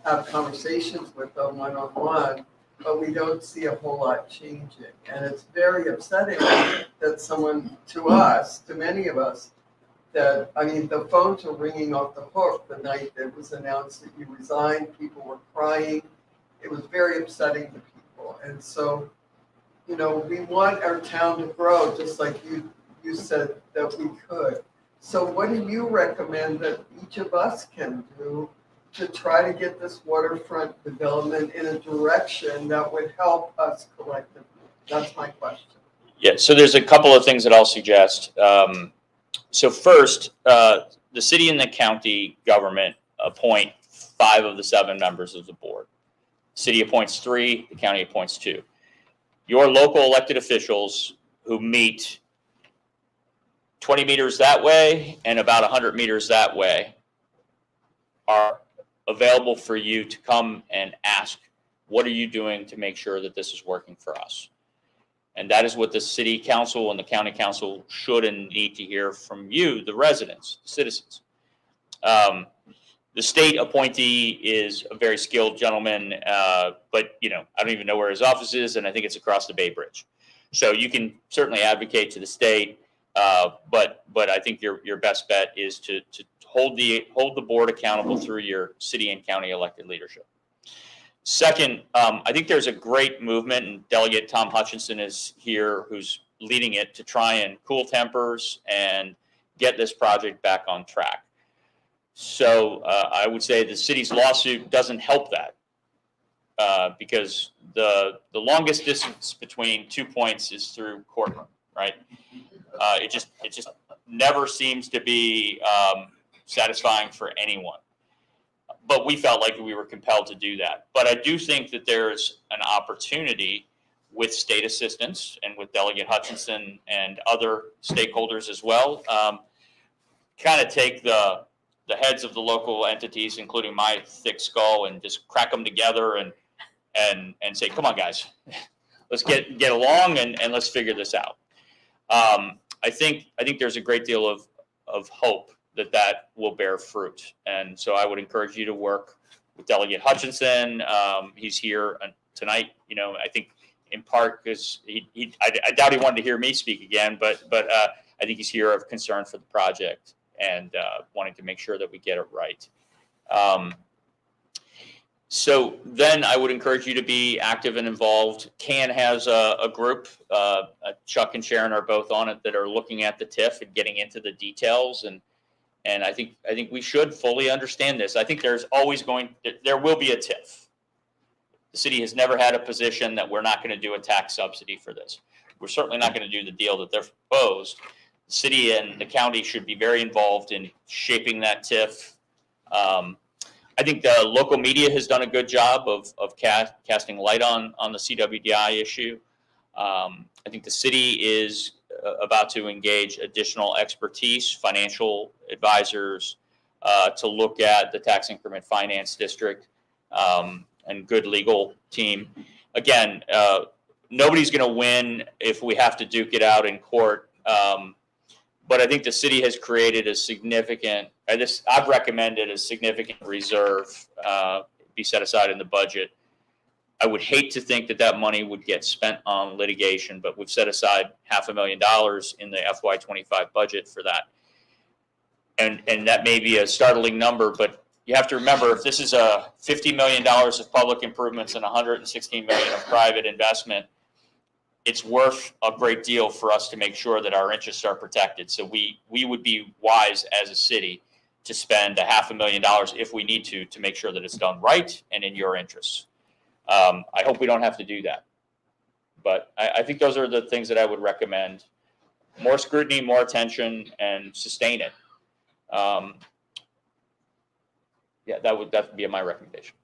have conversations with them one-on-one, but we don't see a whole lot changing. And it's very upsetting that to many of us, the phones were ringing off the hook the night that it was announced that you resigned. People were crying. It was very upsetting to people. And so, we want our town to grow, just like you said that we could. So what do you recommend that each of us can do to try to get this waterfront development in a direction that would help us collectively? That's my question. Yeah, so there's a couple of things that I'll suggest. So first, the city and the county government appoint 5 of the 7 members of the board. City appoints 3, the county appoints 2. Your local elected officials who meet 20 meters that way and about 100 meters that way are available for you to come and ask, what are you doing to make sure that this is working for us? And that is what the city council and the county council should and need to hear from you, the residents, citizens. The state appointee is a very skilled gentleman, but I don't even know where his office is, and I think it's across the Bay Bridge. So you can certainly advocate to the state, but I think your best bet is to hold the board accountable through your city and county elected leadership. Second, I think there's a great movement, and Delegate Tom Hutchinson is here, who's leading it to try and cool tempers and get this project back on track. So I would say the city's lawsuit doesn't help that because the longest distance between 2 points is through courtroom, right? It just never seems to be satisfying for anyone. But we felt like we were compelled to do that. But I do think that there's an opportunity with state assistance and with Delegate Hutchinson and other stakeholders as well, kind of take the heads of the local entities, including my thick skull, and just crack them together and say, come on, guys, let's get along and let's figure this out. I think there's a great deal of hope that will bear fruit. And so I would encourage you to work with Delegate Hutchinson. He's here tonight, I think in part because I doubt he wanted to hear me speak again, but I think he's here of concern for the project and wanting to make sure that we get it right. So then I would encourage you to be active and involved. CAN has a group, Chuck and Sharon are both on it, that are looking at the TIF and getting into the details. And I think we should fully understand this. I think there will be a TIF. The city has never had a position that we're not going to do a tax subsidy for this. We're certainly not going to do the deal that they're proposed. The city and the county should be very involved in shaping that TIF. I think the local media has done a good job of casting light on the CWDI issue. I think the city is about to engage additional expertise, financial advisors, to look at the tax increment finance district, and good legal team. Again, nobody's going to win if we have to duke it out in court. But I think the city has created a significant, I've recommended a significant reserve be set aside in the budget. I would hate to think that money would get spent on litigation, but we've set aside $500,000 in the FY25 budget for that. And that may be a startling number, but you have to remember, if this is a $50 million of public improvements and $116 million of private investment, it's worth a great deal for us to make sure that our interests are protected. So we would be wise as a city to spend $500,000 if we need to make sure that it's done right and in your interests. I hope we don't have to do that. But I think those are the things that I would recommend. More scrutiny, more attention, and sustain it. That would be my recommendation.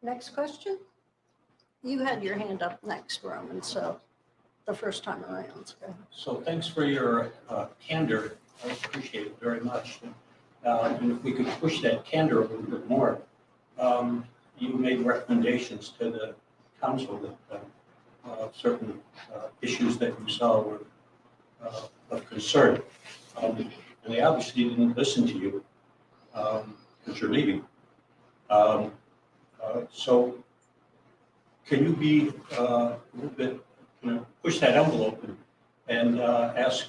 Next question? You had your hand up next, Roman, so the first time around. So thanks for your candor. I appreciate it very much. And if we could push that candor a little bit more, you made recommendations to the council that certain issues that you saw were of concern. And they obviously didn't listen to you because you're leaving. So can you be a little bit, push that envelope and ask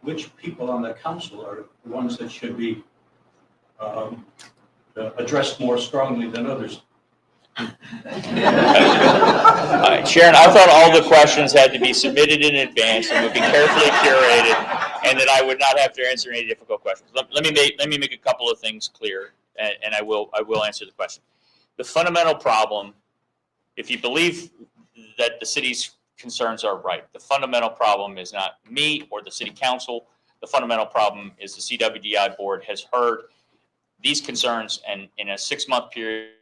which people on the council are the ones that should be addressed more strongly than others? Sharon, I thought all the questions had to be submitted in advance and would be carefully curated, and that I would not have to answer any difficult questions. Let me make a couple of things clear, and I will answer the question. The fundamental problem, if you believe that the city's concerns are right, the fundamental problem is not me or the city council. The fundamental problem is the CWDI board has heard these concerns and in a 6-month period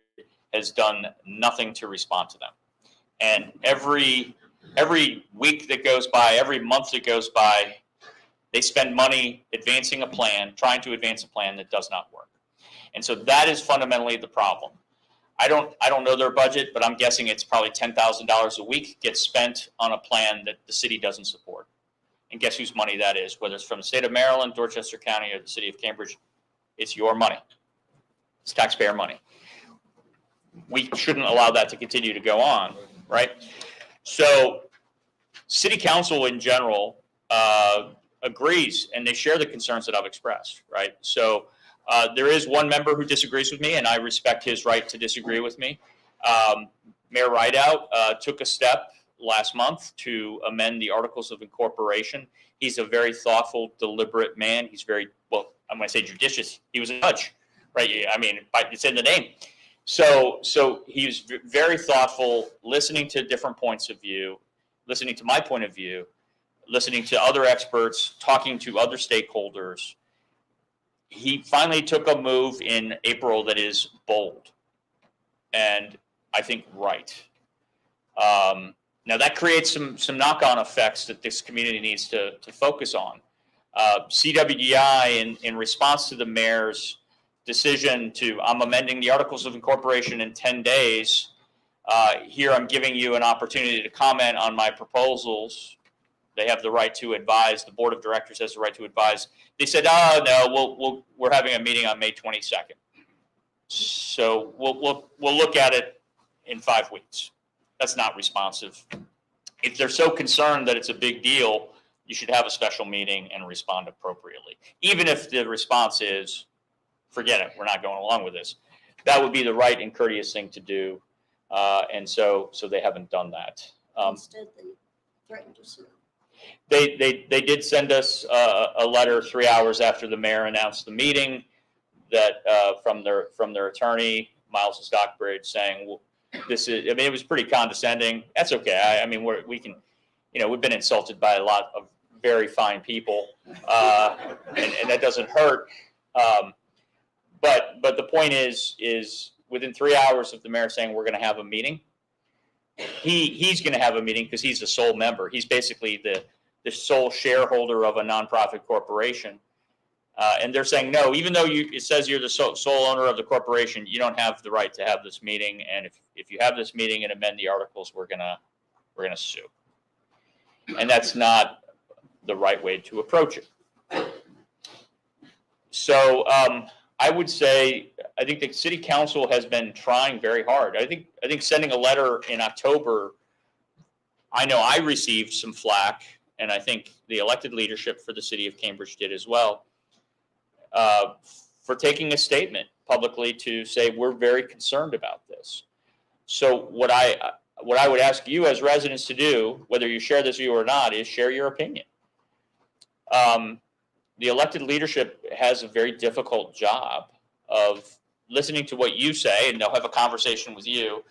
has done nothing to respond to them. And every week that goes by, every month that goes by, they spend money advancing a plan, trying to advance a plan that does not work. And so that is fundamentally the problem. I don't know their budget, but I'm guessing it's probably $10,000 a week gets spent on a plan that the city doesn't support. And guess whose money that is? Whether it's from the state of Maryland, Dorchester County, or the city of Cambridge, it's your money. It's taxpayer money. We shouldn't allow that to continue to go on, right? So city council in general agrees, and they share the concerns that I've expressed, right? So there is one member who disagrees with me, and I respect his right to disagree with me. Mayor Rideout took a step last month to amend the Articles of Incorporation. He's a very thoughtful, deliberate man. He's very, well, I'm going to say judicious. He was a judge, right? I mean, it's in the name. So he was very thoughtful, listening to different points of view, listening to my point of view, listening to other experts, talking to other stakeholders. He finally took a move in April that is bold and I think right. Now that creates some knock-on effects that this community needs to focus on. CWDI, in response to the mayor's decision to, I'm amending the Articles of Incorporation in 10 days, here I'm giving you an opportunity to comment on my proposals. They have the right to advise. The board of directors has the right to advise. They said, oh, no, we're having a meeting on May 22nd. So we'll look at it in 5 weeks. That's not responsive. If they're so concerned that it's a big deal, you should have a special meeting and respond appropriately. Even if the response is, forget it, we're not going along with this. That would be the right and courteous thing to do. And so they haven't done that. Instead, they threatened to sue. They did send us a letter 3 hours after the mayor announced the meeting that from their attorney, Miles Stockbridge, saying, well, this is, I mean, it was pretty condescending. That's okay. I mean, we can, we've been insulted by a lot of very fine people, and that doesn't hurt. But the point is within 3 hours of the mayor saying we're going to have a meeting, he's going to have a meeting because he's the sole member. He's basically the sole shareholder of a nonprofit corporation. And they're saying, no, even though it says you're the sole owner of the corporation, you don't have the right to have this meeting. And if you have this meeting and amend the articles, we're gonna sue. And that's not the right way to approach it. So I would say, I think the city council has been trying very hard. I think sending a letter in October, I know I received some flack, and I think the elected leadership for the city of Cambridge did as well, for taking a statement publicly to say we're very concerned about this. So what I would ask you as residents to do, whether you share this view or not, is share your opinion. The elected leadership has a very difficult job of listening to what you say, and they'll have a conversation with you,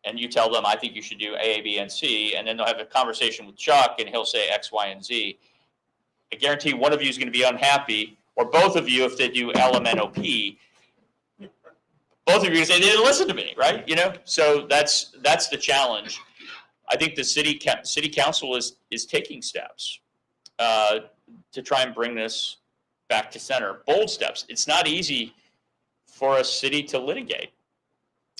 and you tell them, I think you should do A, B, and C, and then they'll have a conversation with Chuck, and he'll say X, Y, and Z. I guarantee one of you is going to be unhappy, or both of you, if they do LMNOP, both of you are going to say, they didn't listen to me, right? So that's the challenge. I think the city council is taking steps to try and bring this back to center. Bold steps. It's not easy for a city to litigate.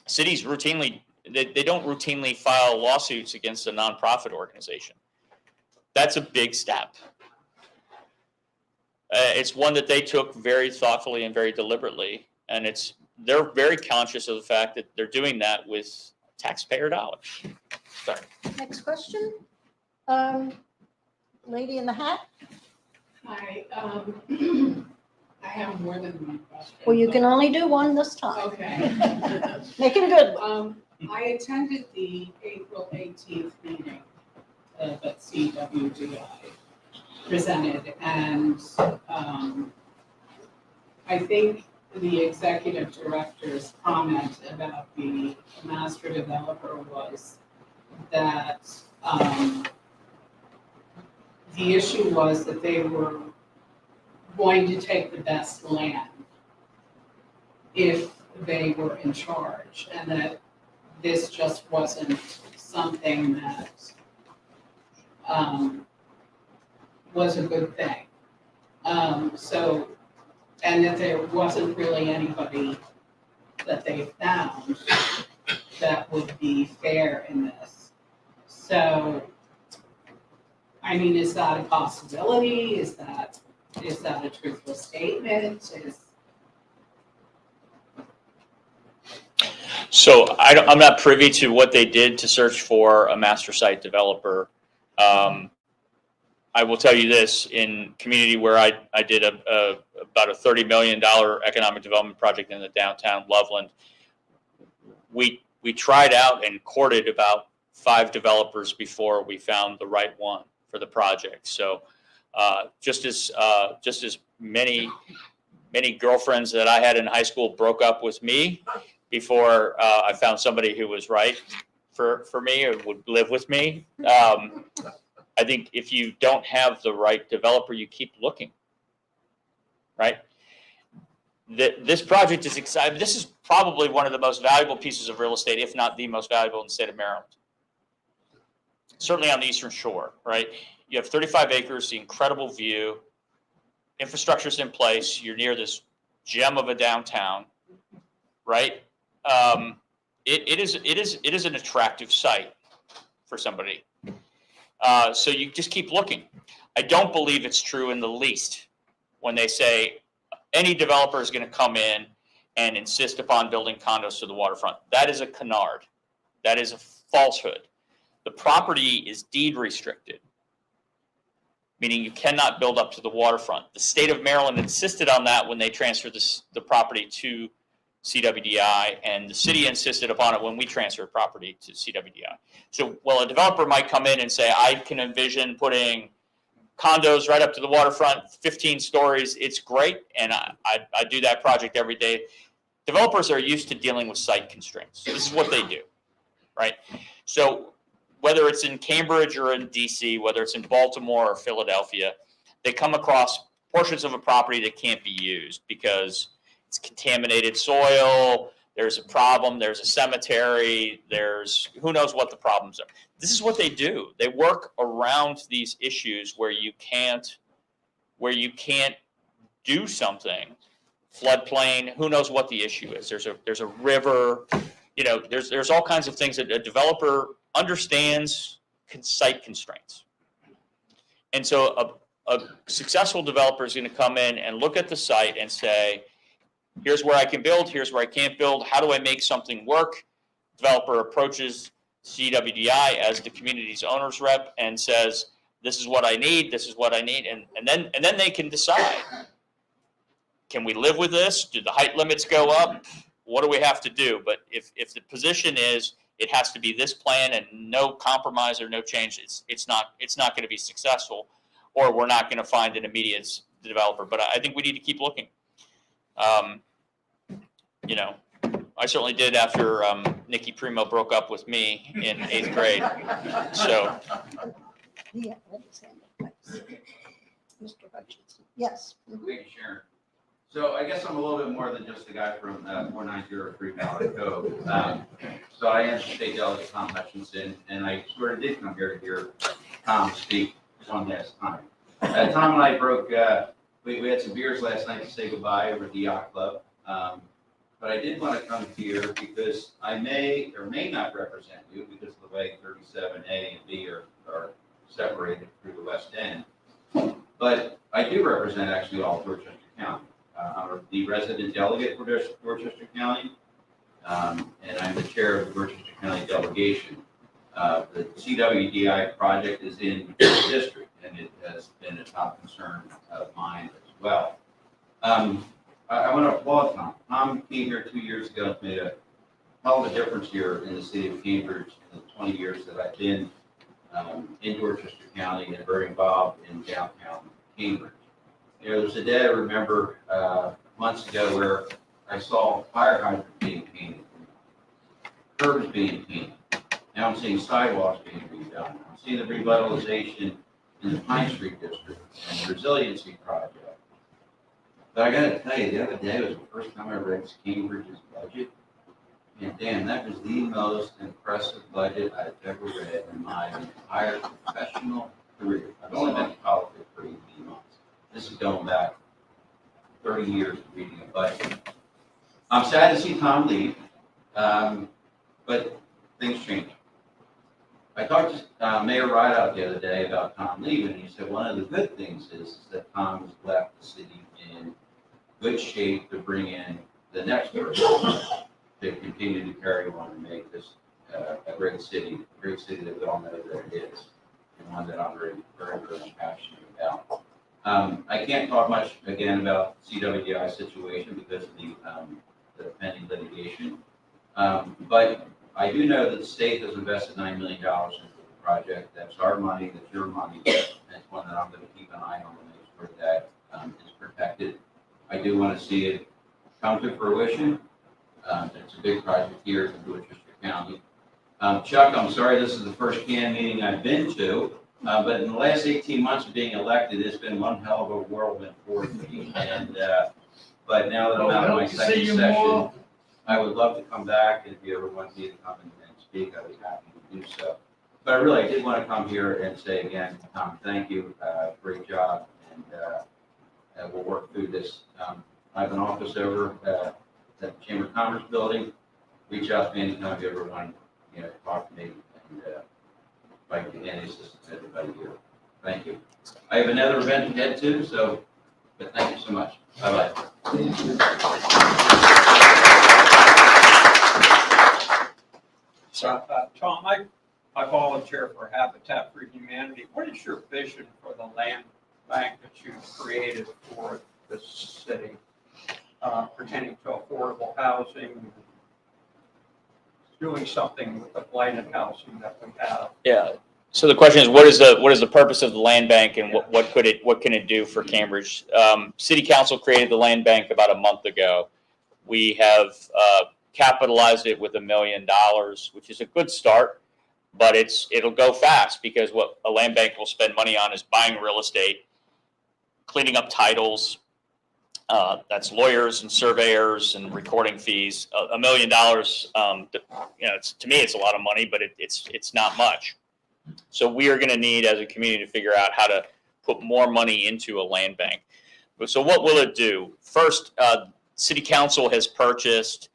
Cities routinely, they don't routinely file lawsuits against a nonprofit organization. That's a big step. It's one that they took very thoughtfully and very deliberately, and they're very conscious of the fact that they're doing that with taxpayer dollars. Sorry. Next question. Lady in the hat. Hi, I have more than one question. Well, you can only do one this time. Okay. Make it a good one. I attended the April 18th meeting that CWDI presented, and I think the executive director's comment about the master developer was that the issue was that they were going to take the best land if they were in charge, and that this just wasn't something that was a good thing. So, and that there wasn't really anybody that they found that would be fair in this. So, I mean, is that a possibility? Is that a truthful statement? So I'm not privy to what they did to search for a master site developer. I will tell you this, in community where I did about a $30 million economic development project in the downtown Loveland, we tried out and courted about 5 developers before we found the right one for the project. So just as many girlfriends that I had in high school broke up with me before I found somebody who was right for me or would live with me. I think if you don't have the right developer, you keep looking, right? This project is exciting. This is probably one of the most valuable pieces of real estate, if not the most valuable in the state of Maryland. Certainly on the Eastern Shore, right? You have 35 acres, the incredible view, infrastructure's in place. You're near this gem of a downtown, right? It is an attractive site for somebody. So you just keep looking. I don't believe it's true in the least when they say any developer is going to come in and insist upon building condos to the waterfront. That is a canard. That is a falsehood. The property is deed restricted, meaning you cannot build up to the waterfront. The state of Maryland insisted on that when they transferred the property to CWDI, and the city insisted upon it when we transferred property to CWDI. So while a developer might come in and say, I can envision putting condos right up to the waterfront, 15 stories, it's great, and I do that project every day. Developers are used to dealing with site constraints. This is what they do, right? So whether it's in Cambridge or in DC, whether it's in Baltimore or Philadelphia, they come across portions of a property that can't be used because it's contaminated soil, there's a problem, there's a cemetery, there's who knows what the problems are. This is what they do. They work around these issues where you can't do something. Floodplain, who knows what the issue is. There's a river, there's all kinds of things that a developer understands site constraints. And so a successful developer is going to come in and look at the site and say, here's where I can build, here's where I can't build, how do I make something work? Developer approaches CWDI as the community's owner's rep and says, this is what I need, and then they can decide, can we live with this? Do the height limits go up? What do we have to do? But if the position is it has to be this plan and no compromise or no change, it's not going to be successful, or we're not going to find an immediate developer. But I think we need to keep looking. I certainly did after Nikki Primo broke up with me in 8th grade. So. Yeah, Mr. Hutchinson, yes. Thank you, Sharon. So I guess I'm a little bit more than just the guy from 4903 Ballard Cove. So I am State Delegate Tom Hutchinson, and I sort of did come here to hear Tom speak one last time. Tom and I we had some beers last night to say goodbye over at the Yacht Club. But I did want to come here because I may or may not represent you because of the way 37A and B are separated through the West End. But I do represent actually all of Dorchester County. I'm the resident delegate for Dorchester County, and I'm the chair of the Dorchester County delegation. The CWDI project is in the district, and it has been a top concern of mine as well. I want to applaud Tom. Tom came here 2 years ago and made a hell of a difference here in the city of Cambridge in the 20 years that I've been in Dorchester County and very involved in downtown Cambridge. There's a day I remember months ago where I saw fire hydrants being painted, curbs being painted. Now I'm seeing sidewalks being redone. I'm seeing the revitalization in the Pine Street district and the resiliency project. But I gotta tell you, the other day was the first time I read Cambridge's budget. And Dan, that was the most impressive budget I've ever read in my entire professional career. I've only been in politics for 18 months. This is going back 30 years of reading a budget. I'm sad to see Tom leave, but things change. I talked to Mayor Rideout the other day about Tom leaving, and he said one of the good things is that Tom has left the city in good shape to bring in the next person to continue to carry on and make this a great city that we all know that it is, and one that I'm very, very, very passionate about. I can't talk much again about CWDI situation because of the pending litigation, but I do know that the state has invested $9 million into the project. That's our money, that's your money, and it's one that I'm going to keep an eye on to make sure that is protected. I do want to see it come to fruition. It's a big project here in Dorchester County. Chuck, I'm sorry this is the first CAN meeting I've been to, but in the last 18 months of being elected, it's been one hell of a whirlwind for me. And but now that I'm out of my second session, I would love to come back, and if you ever want me to come and speak, I'd be happy to do so. But I did want to come here and say again, Tom, thank you, great job, and we'll work through this. I have an office over at the Chamber of Commerce building. Reach out to me anytime you ever want, to talk to me, and if I can get any assistance to everybody here. Thank you. I have another event to get to, but thank you so much. Bye-bye. So, Tom, I volunteer for Habitat for Humanity. What is your vision for the land bank that you've created for the city pertaining to affordable housing, doing something with the blighted housing that we have? Yeah. So the question is, what is the purpose of the land bank, and what can it do for Cambridge? City Council created the land bank about a month ago. We have capitalized it with $1 million, which is a good start, but it'll go fast because what a land bank will spend money on is buying real estate, cleaning up titles. That's lawyers and surveyors and recording fees. $1 million, to me, it's a lot of money, but it's not much. So we are going to need, as a community, to figure out how to put more money into a land bank. So what will it do? First, City Council has purchased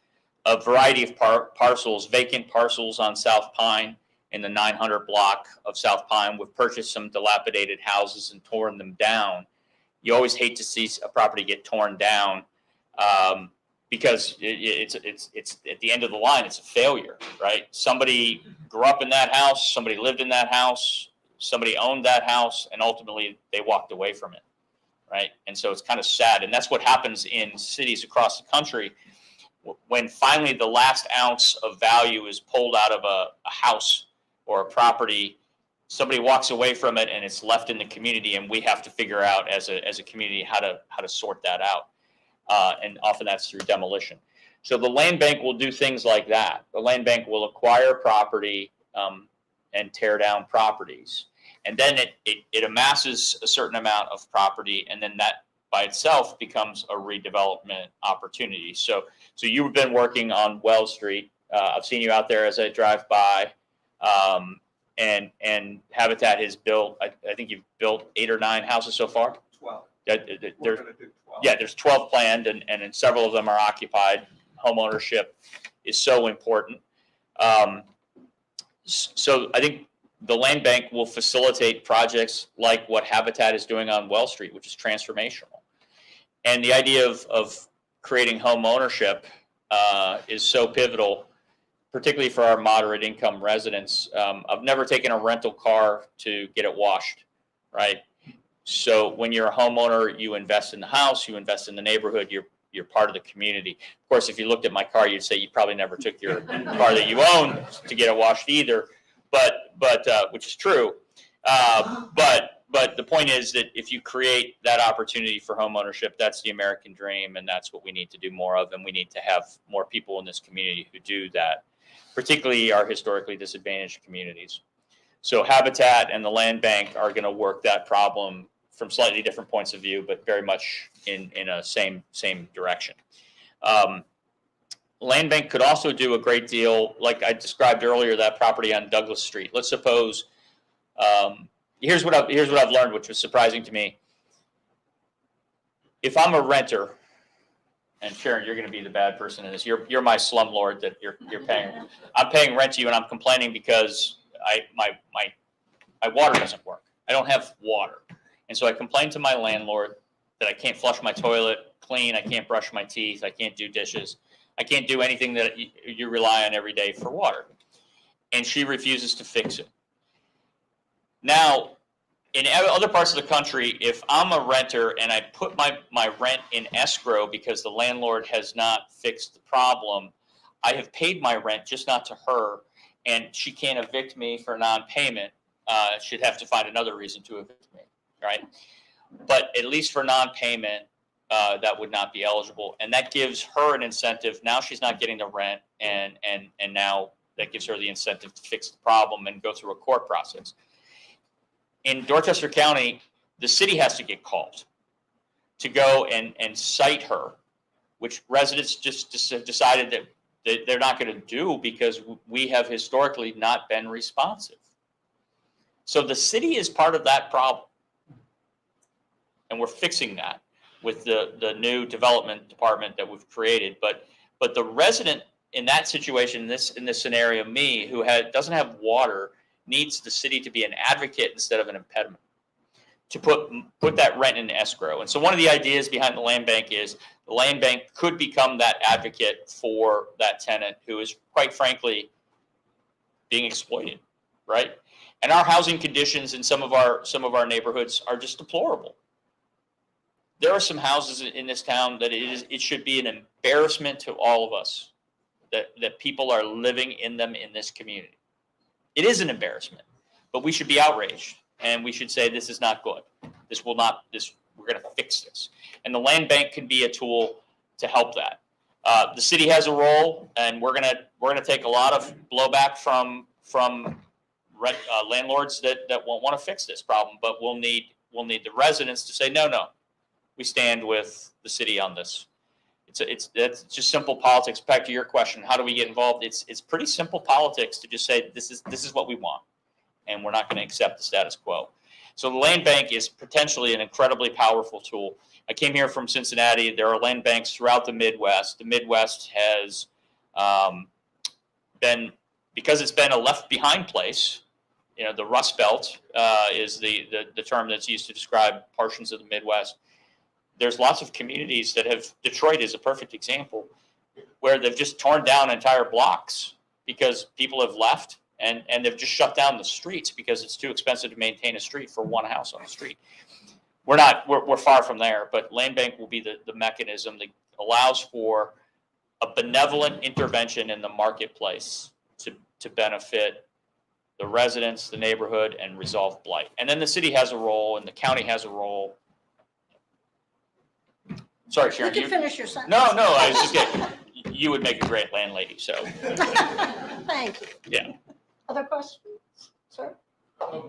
a variety of parcels, vacant parcels on South Pine in the 900 block of South Pine. We've purchased some dilapidated houses and torn them down. You always hate to see a property get torn down because it's at the end of the line, it's a failure, right? Somebody grew up in that house, somebody lived in that house, somebody owned that house, and ultimately they walked away from it, right? And so it's kind of sad. And that's what happens in cities across the country. When finally the last ounce of value is pulled out of a house or a property, somebody walks away from it and it's left in the community, and we have to figure out as a community how to sort that out. And often that's through demolition. So the land bank will do things like that. The land bank will acquire property and tear down properties. And then it amasses a certain amount of property, and then that by itself becomes a redevelopment opportunity. So you've been working on Wells Street. I've seen you out there as I drive by. And Habitat has built, I think you've built 8 or 9 houses so far? 12. We're going to do 12. Yeah, there's 12 planned, and several of them are occupied. Home ownership is so important. So I think the land bank will facilitate projects like what Habitat is doing on Wells Street, which is transformational. And the idea of creating home ownership is so pivotal, particularly for our moderate income residents. I've never taken a rental car to get it washed, right? So when you're a homeowner, you invest in the house, you invest in the neighborhood, you're part of the community. Of course, if you looked at my car, you'd say you probably never took your car that you own to get it washed either, but which is true. But the point is that if you create that opportunity for home ownership, that's the American dream, and that's what we need to do more of, and we need to have more people in this community who do that, particularly our historically disadvantaged communities. So Habitat and the land bank are going to work that problem from slightly different points of view, but very much in a same direction. Land bank could also do a great deal, like I described earlier, that property on Douglas Street. Let's suppose, here's what I've learned, which was surprising to me. If I'm a renter, and Sharon, you're going to be the bad person in this. You're my slumlord that you're paying. I'm paying rent to you, and I'm complaining because my water doesn't work. I don't have water, and so I complain to my landlord that I can't flush my toilet clean. I can't brush my teeth. I can't do dishes. I can't do anything that you rely on every day for water, and she refuses to fix it. Now, in other parts of the country, if I'm a renter and I put my rent in escrow because the landlord has not fixed the problem, I have paid my rent, just not to her, and she can't evict me for non-payment. She'd have to find another reason to evict me, right? But at least for non-payment, that would not be eligible, and that gives her an incentive. Now she's not getting the rent, and now that gives her the incentive to fix the problem and go through a court process. In Dorchester County, the city has to get called to go and cite her, which residents just decided that they're not going to do because we have historically not been responsive. So the city is part of that problem, and we're fixing that with the new development department that we've created. But the resident in that situation, in this scenario, me, who doesn't have water, needs the city to be an advocate instead of an impediment, to put that rent in escrow. And so one of the ideas behind the land bank is the land bank could become that advocate for that tenant who is, quite frankly, being exploited, right? And our housing conditions in some of our neighborhoods are just deplorable. There are some houses in this town that it should be an embarrassment to all of us that people are living in them in this community. It is an embarrassment, but we should be outraged, and we should say this is not good. We're going to fix this. And the land bank can be a tool to help that. The city has a role, and we're going to take a lot of blowback from landlords that won't want to fix this problem, but we'll need the residents to say, no, we stand with the city on this. That's just simple politics. Back to your question, how do we get involved? It's pretty simple politics to just say this is what we want, and we're not going to accept the status quo. So the land bank is potentially an incredibly powerful tool. I came here from Cincinnati. There are land banks throughout the Midwest. The Midwest has been, because it's been a left behind place. The Rust Belt is the term that's used to describe portions of the Midwest. There's lots of communities that have, Detroit is a perfect example, where they've just torn down entire blocks because people have left, and they've just shut down the streets because it's too expensive to maintain a street for one house on the street. We're far from there, but land bank will be the mechanism that allows for a benevolent intervention in the marketplace to benefit the residents, the neighborhood, and resolve blight. And then the city has a role, and the county has a role. Sorry, Sharon. You can finish your sentence. No, I was just kidding. You would make a great landlady, so. Thank you. Yeah. Other questions, sir? I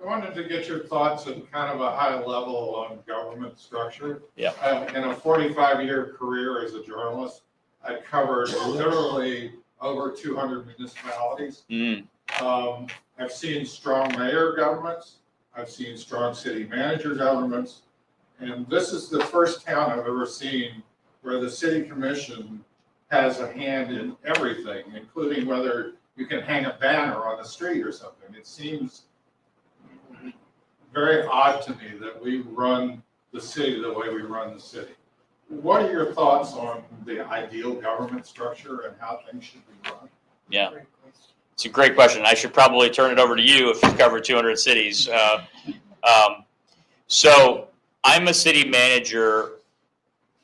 wanted to get your thoughts at kind of a high level on government structure. Yeah. In a 45-year career as a journalist, I covered literally over 200 municipalities. I've seen strong mayor governments. I've seen strong city manager governments. And this is the first town I've ever seen where the city commission has a hand in everything, including whether you can hang a banner on the street or something. It seems very odd to me that we run the city the way we run the city. What are your thoughts on the ideal government structure and how things should be run? Yeah, it's a great question. I should probably turn it over to you if you've covered 200 cities. So I'm a city manager,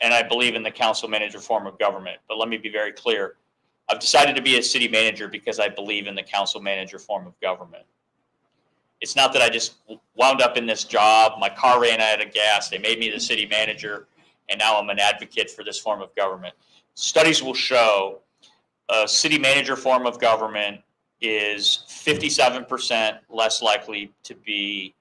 and I believe in the council manager form of government. But let me be very clear. I've decided to be a city manager because I believe in the council manager form of government. It's not that I just wound up in this job, my car ran out of gas, they made me the city manager, and now I'm an advocate for this form of government. Studies will show a city manager form of government is 57% less likely to be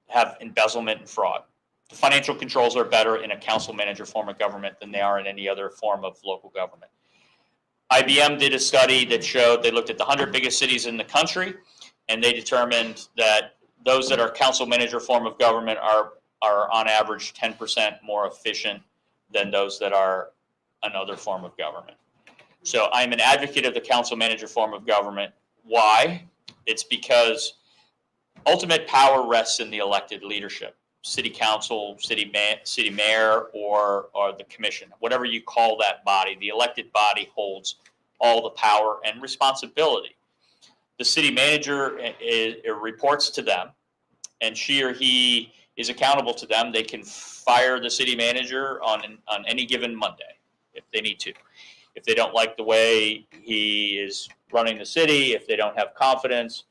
have embezzlement and fraud. The financial controls are better in a council manager form of government than they are in any other form of local government. IBM did a study that showed, they looked at the 100 biggest cities in the country, and they determined that those that are council manager form of government are on average 10% more efficient than those that are another form of government. So I'm an advocate of the council manager form of government. Why? It's because ultimate power rests in the elected leadership, city council, city mayor, or the commission, whatever you call that body. The elected body holds all the power and responsibility. The city manager reports to them, and she or he is accountable to them. They can fire the city manager on any given Monday if they need to. If they don't like the way he is running the city, if they don't have confidence,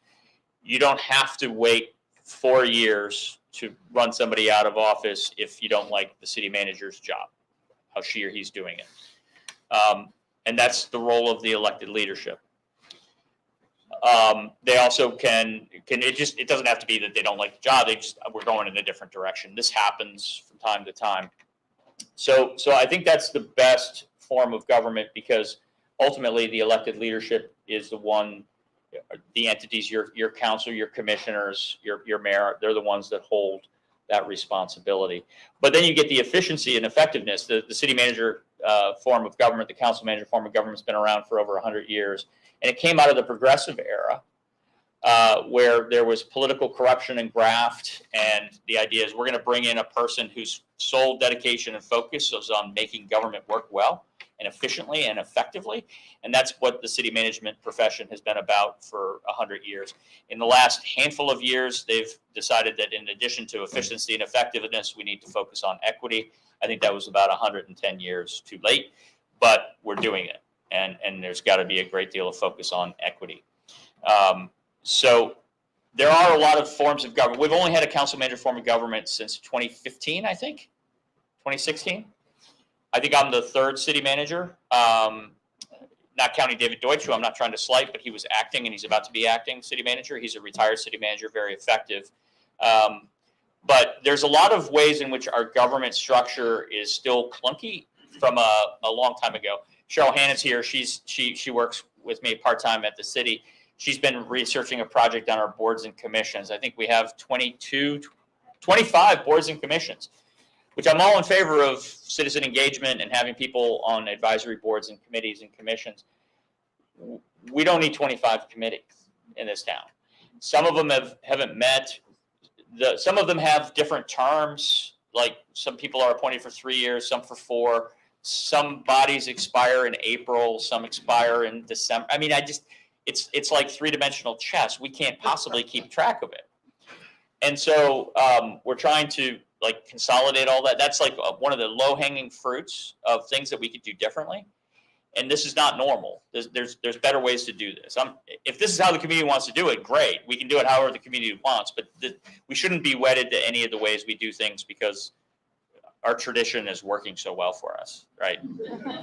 you don't have to wait 4 years to run somebody out of office if you don't like the city manager's job, how she or he's doing it. And that's the role of the elected leadership. They also it doesn't have to be that they don't like the job. We're going in a different direction. This happens from time to time. So I think that's the best form of government, because ultimately the elected leadership is the entities, your council, your commissioners, your mayor, they're the ones that hold that responsibility. But then you get the efficiency and effectiveness. The city manager form of government, the council manager form of government has been around for over 100 years. And it came out of the progressive era where there was political corruption and graft. And the idea is we're going to bring in a person whose sole dedication and focus is on making government work well and efficiently and effectively. And that's what the city management profession has been about for 100 years. In the last handful of years, they've decided that in addition to efficiency and effectiveness, we need to focus on equity. I think that was about 110 years too late, but we're doing it. And there's got to be a great deal of focus on equity. So there are a lot of forms of government. We've only had a council manager form of government since 2015, I think, 2016. I think I'm the third city manager, not counting David Deutsch, who I'm not trying to slight, but he was acting and he's about to be acting city manager. He's a retired city manager, very effective. But there's a lot of ways in which our government structure is still clunky from a long time ago. Cheryl Hannah's here. She works with me part-time at the city. She's been researching a project on our boards and commissions. I think we have 25 boards and commissions, which I'm all in favor of citizen engagement and having people on advisory boards and committees and commissions. We don't need 25 committees in this town. Some of them haven't met. Some of them have different terms, like some people are appointed for 3 years, some for 4. Some bodies expire in April, some expire in December. I mean, it's like three-dimensional chess. We can't possibly keep track of it. And so we're trying to consolidate all that. That's like one of the low-hanging fruits of things that we could do differently. And this is not normal. There's better ways to do this. If this is how the community wants to do it, great. We can do it however the community wants, but we shouldn't be wedded to any of the ways we do things because our tradition is working so well for us, right?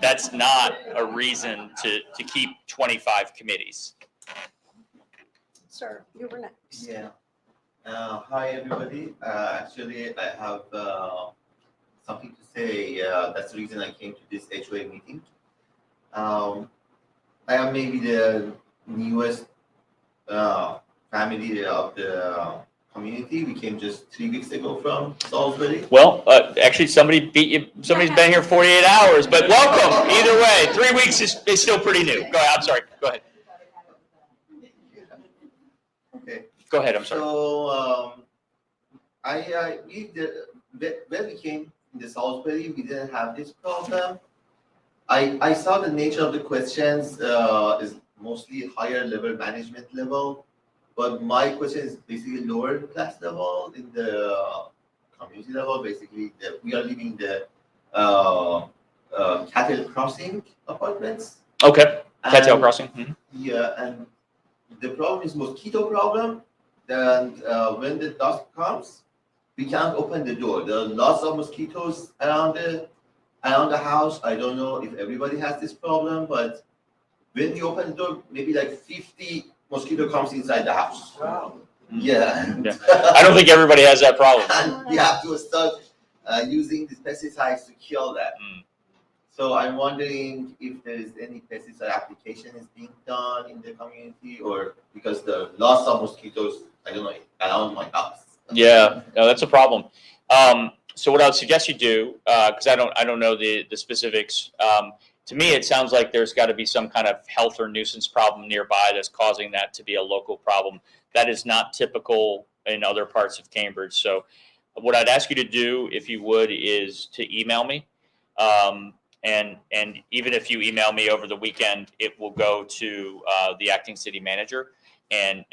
That's not a reason to keep 25 committees. Sir, you were next. Yeah. Hi, everybody. Actually, I have something to say. That's the reason I came to this HOA meeting. I am maybe the newest family of the community. We came just 3 weeks ago from Salisbury. Well, actually, somebody beat you. Somebody's been here 48 hours, but welcome. Either way, 3 weeks is still pretty new. Go ahead. I'm sorry. Go ahead. Okay. Go ahead. I'm sorry. So, when we came in the Salisbury, we didn't have this problem. I saw the nature of the questions is mostly higher level management level. But my question is basically lower class level in the community level. Basically, we are living in the cattle crossing apartments. Okay, cattle crossing. Mm-hmm. Yeah, and the problem is mosquito problem. And when the dust comes, we can't open the door. There are lots of mosquitoes around the house. I don't know if everybody has this problem, but when we open the door, maybe like 50 mosquito comes inside the house. Wow. Yeah. Yeah. I don't think everybody has that problem. And we have to start using these pesticides to kill that. So I'm wondering if there is any pesticide application is being done in the community, or because the loss of mosquitoes, I don't know, around my house. Yeah, no, that's a problem. So what I would suggest you do, because I don't know the specifics. To me, it sounds like there's got to be some kind of health or nuisance problem nearby that's causing that to be a local problem. That is not typical in other parts of Cambridge. So what I'd ask you to do, if you would, is to email me. And even if you email me over the weekend, it will go to the acting city manager and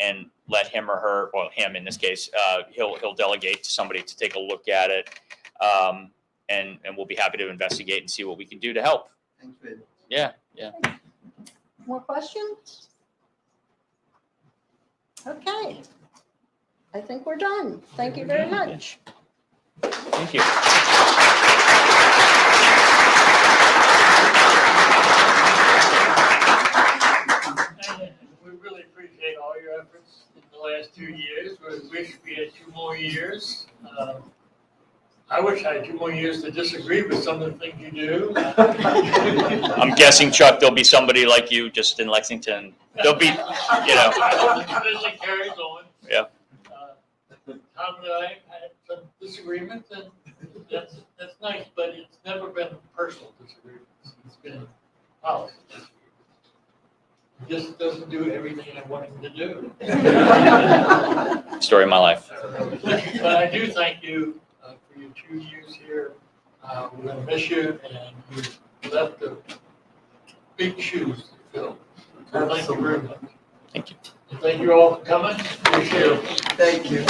let him or her, well, him in this case, he'll delegate to somebody to take a look at it. And we'll be happy to investigate and see what we can do to help. Thank you. Yeah, yeah. More questions? Okay. I think we're done. Thank you very much. Thank you. And we really appreciate all your efforts in the last 2 years. We wish we had 2 more years. I wish I had 2 more years to disagree with some of the things you do. I'm guessing, Chuck, there'll be somebody like you just in Lexington. There'll be, I hope the tradition carries on. Yeah. Tom and I had some disagreements, and that's nice, but it's never been personal disagreements. It's been policy disagreements. He just doesn't do everything I want him to do. Story of my life. But I do thank you for your 2 years here. We're gonna miss you, and you left the big shoes to fill. So thank you very much. Thank you. And thank you all for coming. Appreciate it. Thank you.